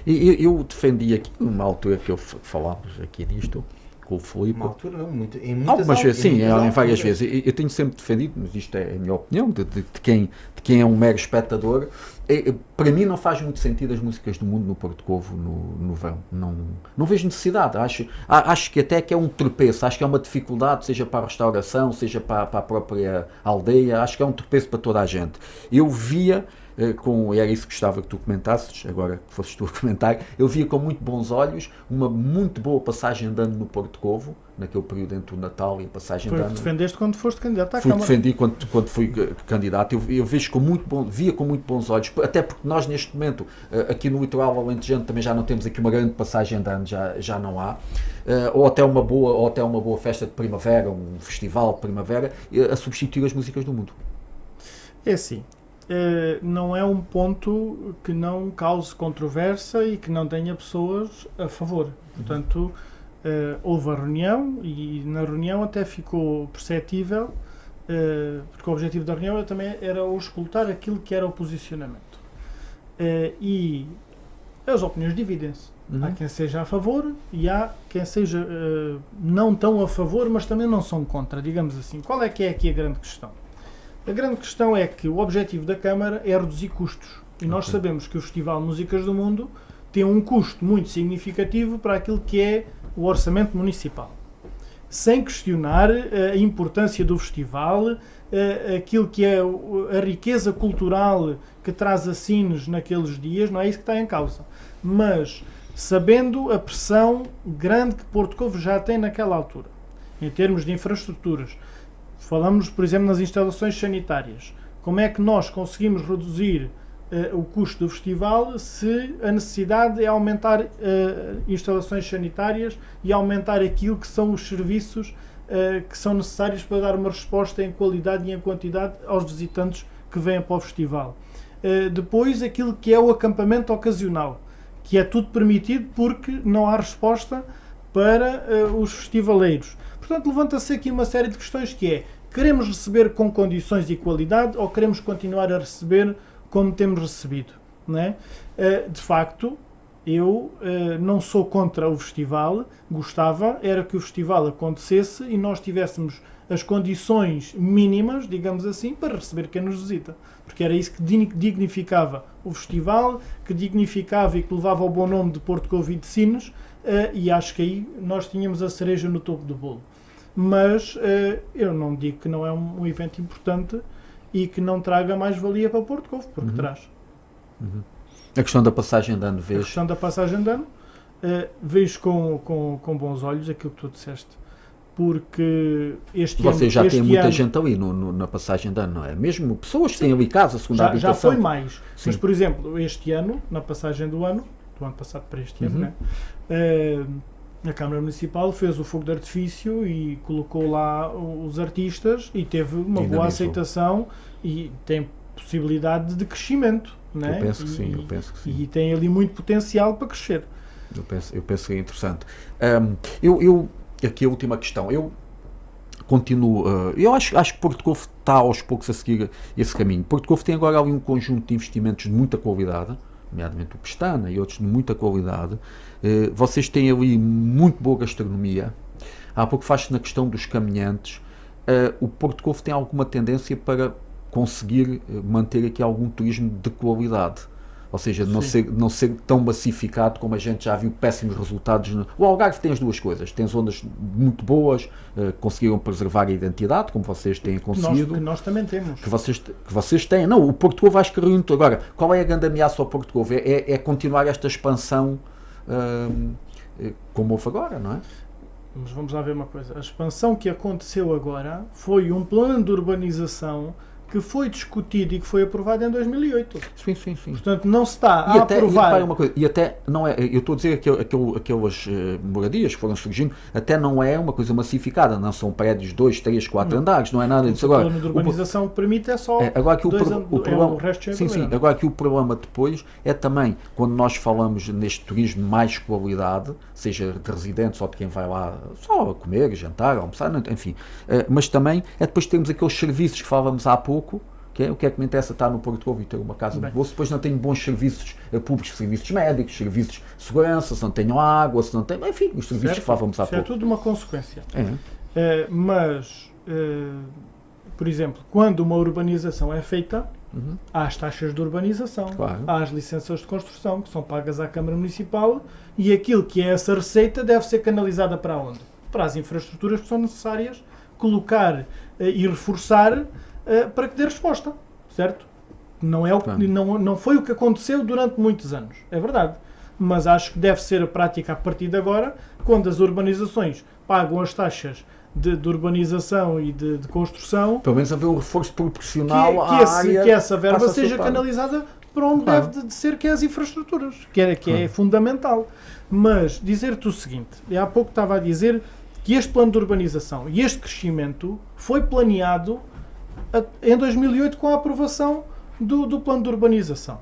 Eu defendi aqui, numa altura que falávamos aqui disto, com o Filipe.
Uma altura não, em muitas
vezes, sim, em várias vezes. Eu tenho sempre defendido, mas isto é a minha opinião, de quem é um mero espectador. Para mim não faz muito sentido as músicas do mundo no Porto Covo no verão. Não vejo necessidade. Acho que até que é um tropeço, acho que é uma dificuldade, seja para a restauração, seja para a própria aldeia, acho que é um tropeço para toda a gente. Eu via, e era isso que gostava que tu comentasses, agora que fosses tu a comentar, eu via com muito bons olhos uma muito boa passagem de ano no Porto Covo, naquele período entre o Natal e a passagem de ano.
Foi o que defendeste quando foste candidato à Câmara.
Defendi quando fui candidato. Eu vejo via com muito bons olhos, até porque nós neste momento, aqui no litoral alentejano, também já não temos aqui uma grande passagem de ano, já não há, ou até uma boa festa de primavera, um festival de primavera, a substituir as músicas do mundo.
É assim. Não é um ponto que não cause controvérsia e que não tenha pessoas a favor. Portanto, houve a reunião e na reunião até ficou perceptível, porque o objetivo da reunião também era auscultar aquilo que era o posicionamento. E as opiniões dividem-se. Há quem seja a favor e há quem seja não tão a favor, mas também não são contra, digamos assim. Qual é que é aqui a grande questão? A grande questão é que o objetivo da Câmara é reduzir custos. E nós sabemos que o Festival de Músicas do Mundo tem um custo muito significativo para aquilo que é o orçamento municipal. Sem questionar a importância do festival, aquilo que é a riqueza cultural que traz a Sines naqueles dias, não é isso que está em causa. Mas sabendo a pressão grande que Porto Covo já tem naquela altura, em termos de infraestruturas. Falamos, por exemplo, nas instalações sanitárias. Como é que nós conseguimos reduzir o custo do festival se a necessidade é aumentar instalações sanitárias e aumentar aquilo que são os serviços que são necessários para dar uma resposta em qualidade e em quantidade aos visitantes que vêm para o festival. Depois, aquilo que é o acampamento ocasional, que é tudo permitido porque não há resposta para os festivaleiros. Portanto, levanta-se aqui uma série de questões que é: queremos receber com condições e qualidade ou queremos continuar a receber como temos recebido? Não é? De facto, eu não sou contra o festival, gostava era que o festival acontecesse e nós tivéssemos as condições mínimas, digamos assim, para receber quem nos visita. Porque era isso que dignificava o festival, que dignificava e que levava ao bom nome de Porto Covo e de Sines, e acho que aí nós tínhamos a cereja no topo do bolo. Mas eu não digo que não é um evento importante e que não traga mais valia para Porto Covo, porque traz.
A questão da passagem de ano, vejo.
A questão da passagem de ano, vejo com bons olhos aquilo que tu disseste. porque
Vocês já têm muita gente ali na passagem de ano, não é? Mesmo pessoas que têm ali casa, segunda habitação.
Já foi mais. Sim. Mas, por exemplo, este ano, na passagem do ano passado para este ano, né? A Câmara Municipal fez o fogo de artifício e colocou lá os artistas e teve uma boa aceitação e tem possibilidade de crescimento. Né?
Eu penso que sim.
E tem ali muito potencial para crescer.
Eu penso que é interessante. Aqui a última questão. Eu continuo. Eu acho que Porto Covo está aos poucos a seguir esse caminho. Porto Covo tem agora ali um conjunto de investimentos de muita qualidade, nomeadamente o Pestana e outros de muita qualidade. Vocês têm ali muito boa gastronomia. Há pouco faz-se na questão dos caminhantes. O Porto Covo tem alguma tendência para conseguir manter aqui algum turismo de qualidade. Ou seja, não ser tão massificado como a gente já viu péssimos resultados. O Algarve tem as duas coisas. Tem zonas muito boas, conseguiram preservar a identidade, como vocês têm conseguido.
Que nós também temos.
Que vocês têm. Não, o Porto Covo acho que muito. Agora, qual é a grande ameaça ao Porto Covo? É continuar esta expansão como houve agora, não é?
Mas vamos lá ver uma coisa. A expansão que aconteceu agora foi um plano de urbanização que foi discutido e que foi aprovado em 2008.
Sim.
Portanto, não se está a aprovar...
E até não é, eu estou a dizer que aquelas moradias que foram surgindo, até não é uma coisa massificada, não são prédios 2, 3, 4 andares, não é nada disso. Agora,
o plano de urbanização que permite é só
agora que o problema,
o resto
agora que o problema depois é também, quando nós falamos neste turismo de mais qualidade, seja de residentes ou de quem vai lá só a comer, jantar, almoçar, enfim, mas também é depois termos aqueles serviços que falávamos há pouco, o que é que me interessa estar no Porto Covo e ter uma casa de bolso, depois não tenho bons serviços públicos, serviços médicos, serviços de segurança, se não tenho água, se não tenho, enfim, os serviços que falávamos há pouco.
É tudo uma consequência. Mas, por exemplo, quando uma urbanização é feita, há as taxas de urbanização, há as licenças de construção, que são pagas à Câmara Municipal, e aquilo que é essa receita deve ser canalizada para onde? Para as infraestruturas que são necessárias colocar e reforçar para que dê resposta, certo? Não foi o que aconteceu durante muitos anos, é verdade. Mas acho que deve ser a prática a partir de agora, quando as urbanizações pagam as taxas de urbanização e de construção.
Pelo menos haver um reforço proporcional
que essa verba seja canalizada para onde deve de ser, que é as infraestruturas, que é fundamental. Mas dizer-te o seguinte, há pouco estava a dizer que este plano de urbanização e este crescimento foi planeado em 2008 com a aprovação do plano de urbanização.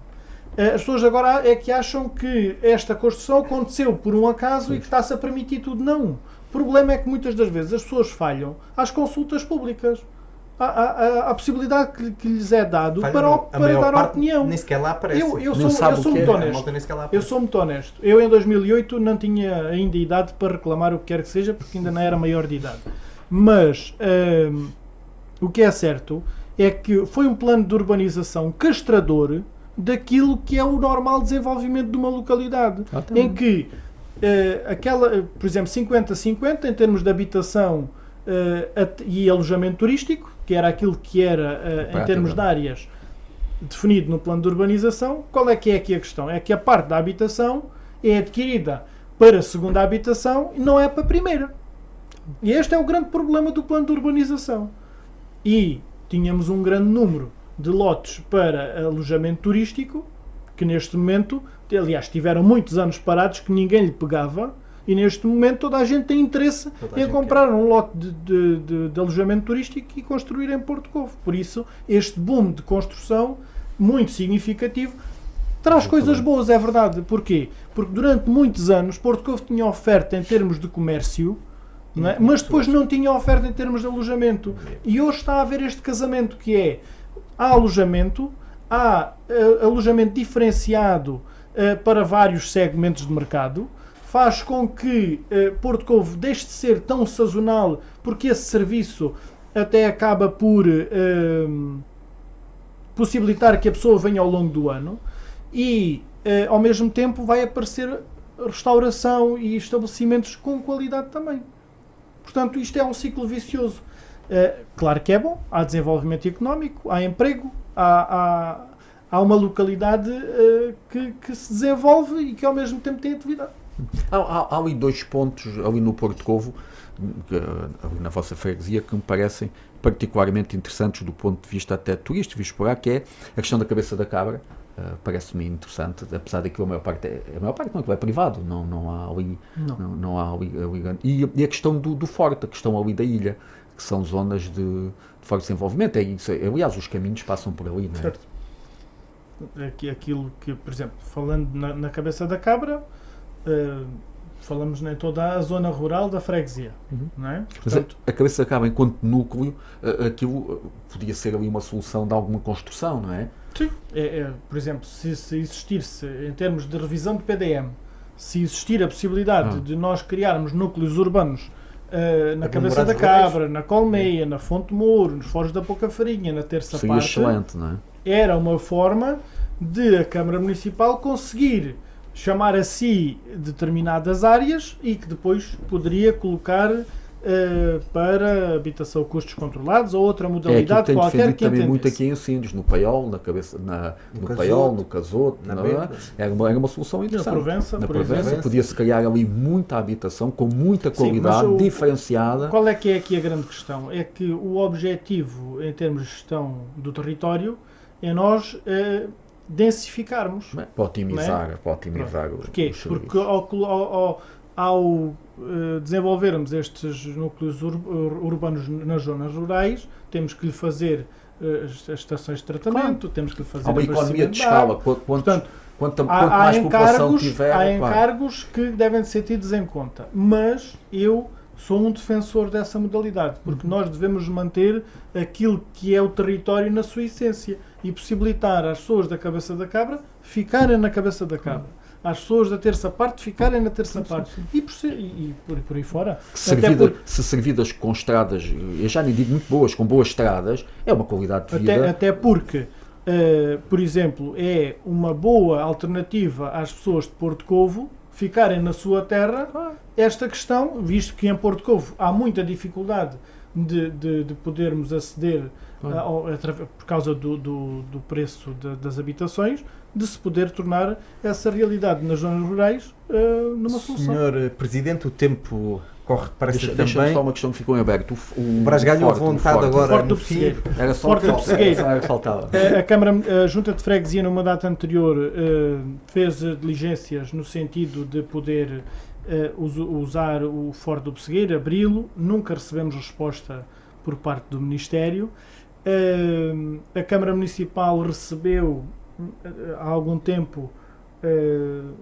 As pessoas agora é que acham que esta construção aconteceu por um acaso e que está-se a permitir tudo. Não. O problema é que muitas das vezes as pessoas falham às consultas públicas. A possibilidade que lhes é dado para dar opinião.
Nem sequer lá aparece.
Eu sou muito honesto. Eu sou muito honesto. Eu em 2008 não tinha ainda idade para reclamar o que quer que seja, porque ainda não era maior de idade. Mas o que é certo é que foi um plano de urbanização castrador daquilo que é o normal desenvolvimento de uma localidade. Em que por exemplo, 50-50 em termos de habitação e alojamento turístico, que era aquilo que era em termos de áreas definido no plano de urbanização. Qual é que é aqui a questão? É que a parte da habitação é adquirida para a segunda habitação e não é para a primeira. E este é o grande problema do plano de urbanização. E tínhamos um grande número de lotes para alojamento turístico, que neste momento, aliás, tiveram muitos anos parados que ninguém lhe pegava, e neste momento toda a gente tem interesse em comprar um lote de alojamento turístico e construir em Porto Covo. Por isso, este boom de construção, muito significativo, traz coisas boas, é verdade. Porquê? Porque durante muitos anos Porto Covo tinha oferta em termos de comércio, não é? Mas depois não tinha oferta em termos de alojamento. E hoje está a haver este casamento que é, há alojamento diferenciado para vários segmentos de mercado, faz com que Porto Covo deixe de ser tão sazonal, porque esse serviço até acaba por possibilitar que a pessoa venha ao longo do ano e, ao mesmo tempo, vai aparecer restauração e estabelecimentos com qualidade também. Portanto, isto é um ciclo vicioso. Claro que é bom, há desenvolvimento económico, há emprego, há uma localidade que se desenvolve e que ao mesmo tempo tem atividade.
Há ali 2 pontos, ali no Porto Covo, ali na vossa freguesia, que me parecem particularmente interessantes do ponto de vista até turístico, visto por lá, que é a questão da cabeça da cabra. Parece-me interessante, apesar de que a maior parte não é privado, não há ali, não há ali e a questão do forte, a questão ali da ilha, que são zonas de forte desenvolvimento, aliás os caminhos passam por ali, não é?
Certo. Aquilo que, por exemplo, falando na cabeça da cabra, falamos em toda a zona rural da freguesia, não é?
Portanto, a cabeça da cabra enquanto núcleo, aquilo podia ser ali uma solução de alguma construção, não é?
Sim. Por exemplo, se existisse, em termos de revisão de PDM, se existir a possibilidade de nós criarmos núcleos urbanos na Cabeça da Cabra, na Colmeia, na Fonte Mouro, nos Foros da Pouca Farinha, na Terça
Seria
Parte,
excelente, não é?
Era uma forma de a Câmara Municipal conseguir chamar a si determinadas áreas e que depois poderia colocar para habitação a custos controlados ou outra modalidade qualquer que
também muito aqui em Síndios, no Paiol, no Paiol, no Casoto, era uma solução interessante.
Na
Provença podia-se criar ali muita habitação com muita qualidade, diferenciada.
Qual é que é aqui a grande questão? É que o objetivo em termos de gestão do território é nós densificarmos.
Para otimizar.
Porquê? Porque ao desenvolvermos estes núcleos urbanos nas zonas rurais, temos que lhe fazer as estações de tratamento, temos que lhe fazer
uma economia de escala. Quanto mais população tiver...
Há encargos que devem ser tidos em conta, mas eu sou um defensor dessa modalidade, porque nós devemos manter aquilo que é o território na sua essência e possibilitar às pessoas da Cabeça da Cabra ficarem na Cabeça da Cabra. Às pessoas da Terça Parte ficarem na Terça Parte e por aí fora.
Se servidas com estradas, eu já nem digo muito boas, com boas estradas, é uma qualidade de vida.
Até porque, por exemplo, é uma boa alternativa às pessoas de Porto Covo ficarem na sua terra esta questão, visto que em Porto Covo há muita dificuldade de podermos aceder por causa do preço das habitações, de se poder tornar essa realidade nas zonas rurais numa solução.
Senhor Presidente, o tempo corre depressa também.
Deixa-me só uma questão que ficou em aberto.
O Brás ganhou a vontade agora
no fim.
Era só o que faltava.
A Junta de Freguesia, numa data anterior, fez diligências no sentido de poder usar o Forte do Pessegueiro, abri-lo. Nunca recebemos resposta por parte do Ministério. A Câmara Municipal recebeu há algum tempo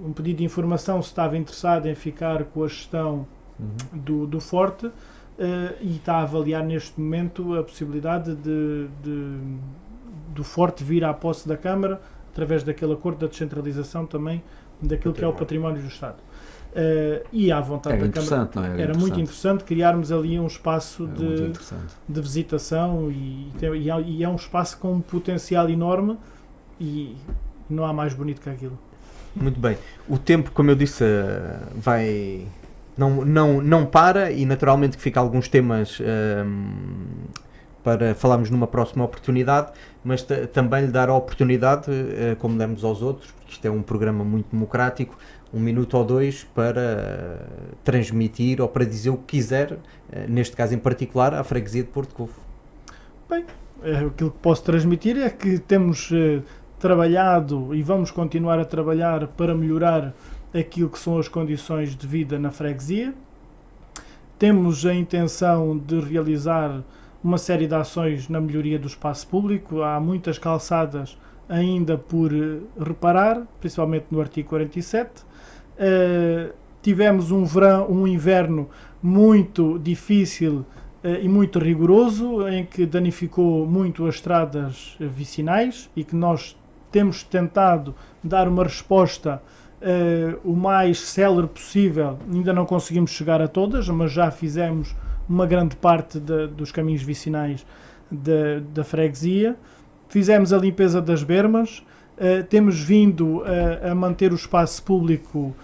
um pedido de informação se estava interessado em ficar com a gestão do Forte e está a avaliar neste momento a possibilidade do Forte vir à posse da Câmara através daquele acordo da descentralização também daquilo que é o património do Estado. E à vontade da Câmara era muito interessante criarmos ali um espaço de visitação e é um espaço com um potencial enorme e não há mais bonito que aquilo.
Muito bem. O tempo, como eu disse, não para e naturalmente que fica alguns temas para falarmos numa próxima oportunidade, mas também lhe dar a oportunidade, como demos aos outros, porque isto é um programa muito democrático, 1 minuto ou 2 para transmitir ou para dizer o que quiser, neste caso em particular, à freguesia de Porto Covo.
Bem, aquilo que posso transmitir é que temos trabalhado e vamos continuar a trabalhar para melhorar aquilo que são as condições de vida na freguesia. Temos a intenção de realizar uma série de ações na melhoria do espaço público. Há muitas calçadas ainda por reparar, principalmente no artigo 47. Tivemos um inverno muito difícil e muito rigoroso, em que danificou muito as estradas vicinais e que nós temos tentado dar uma resposta o mais célere possível. Ainda não conseguimos chegar a todas, mas já fizemos uma grande parte dos caminhos vicinais da freguesia. Fizemos a limpeza das bermas, temos vindo a manter o espaço público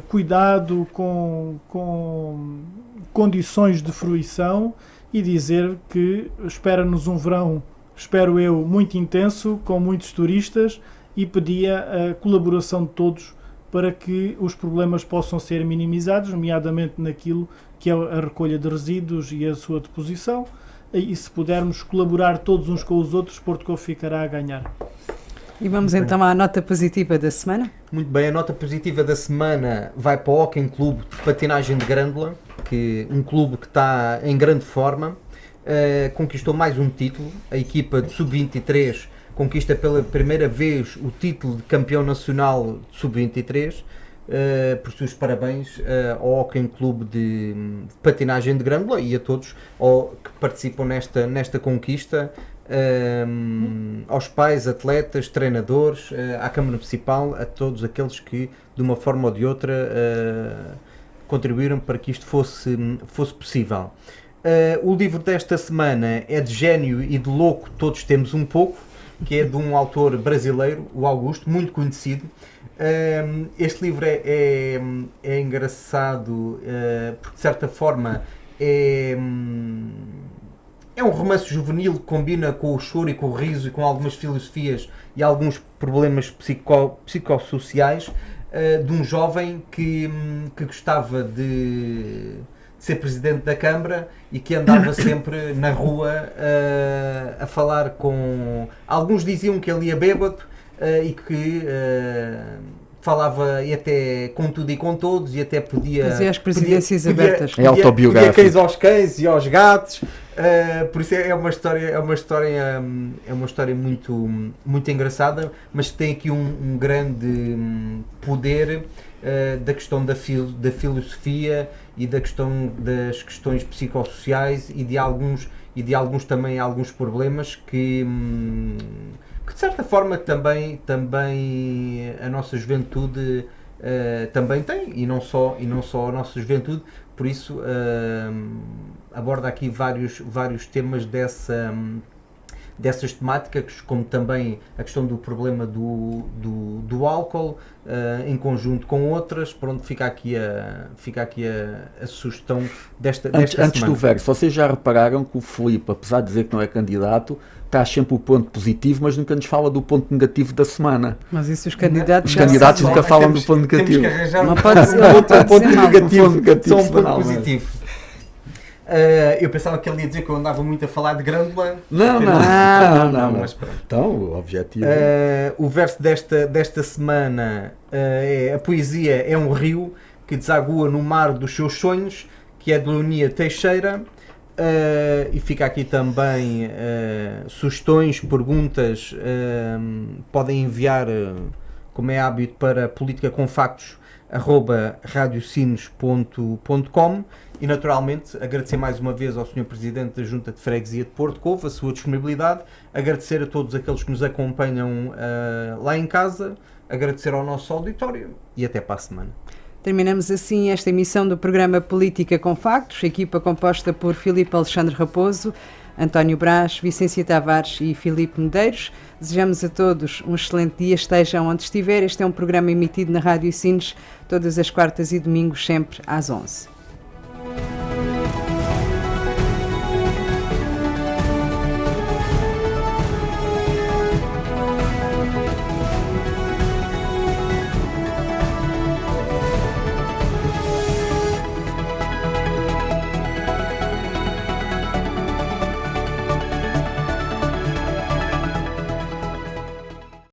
cuidado, com condições de fruição, e dizer que espera-nos um verão, espero eu, muito intenso, com muitos turistas, e pedia a colaboração de todos para que os problemas possam ser minimizados, nomeadamente naquilo que é a recolha de resíduos e a sua deposição, e se pudermos colaborar todos uns com os outros, Porto Covo ficará a ganhar.
E vamos então à nota positiva da semana?
Muito bem, a nota positiva da semana vai para o Hóquei Clube de Patinagem de Grândola, um clube que está em grande forma, conquistou mais um título. A equipa de Sub-23 conquista pela primeira vez o título de campeão nacional de Sub-23. Por seus parabéns ao Hóquei Clube de Patinagem de Grândola e a todos que participam nesta conquista. Aos pais, atletas, treinadores, à Câmara Municipal, a todos aqueles que de uma forma ou de outra contribuíram para que isto fosse possível. O livro desta semana é de Gênio e de Louco, Todos Temos um Pouco, que é de um autor brasileiro, o Augusto, muito conhecido. Este livro é engraçado porque de certa forma é um romance juvenil que combina com o choro e com o riso e com algumas filosofias e alguns problemas psicossociais de um jovem que gostava de ser presidente da Câmara e que andava sempre na rua a falar com... Alguns diziam que ele ia bêbado e que falava e até com tudo e com todos e até podia...
Fazia as presidências abertas.
É autobiográfico.
Podia cães aos cães e aos gatos. Por isso é uma história muito engraçada, mas que tem aqui um grande poder da questão da filosofia e das questões psicossociais e de alguns também alguns problemas que de certa forma também a nossa juventude também tem, e não só a nossa juventude. Por isso aborda aqui vários temas dessas temáticas, como também a questão do problema do álcool, em conjunto com outras. Pronto, fica aqui a sugestão desta
Antes
semana.
do verso, vocês já repararam que o Filipe, apesar de dizer que não é candidato, traz sempre o ponto positivo, mas nunca nos fala do ponto negativo da semana.
Mas isso os candidatos
nunca falam do ponto negativo.
Temos que arranjar
não pode ser um
ponto negativo, só um ponto
semanal,
positivo. Eu pensava que ele ia dizer que eu andava muito a falar de Grândola.
Não.
Mas pronto.
Então, o objetivo...
O verso desta semana é: a poesia é um rio que desagua no mar dos seus sonhos, que é de Leonia Teixeira. E fica aqui também sugestões, perguntas, podem enviar, como é hábito, para politicaconfactos@radiosinos.com. E naturalmente agradecer mais uma vez ao Sr. Presidente da Junta de Freguesia de Porto Covo a sua disponibilidade, agradecer a todos aqueles que nos acompanham lá em casa, agradecer ao nosso auditório e até para a semana.
Terminamos assim esta emissão do programa Política com Factos, equipa composta por Filipe Alexandre Raposo, António Brás, Vicência Tavares e Filipe Medeiros. Desejamos a todos um excelente dia, estejam onde estiver. Este é um programa emitido na Rádio Sines todas as quartas e domingos, sempre às 11h.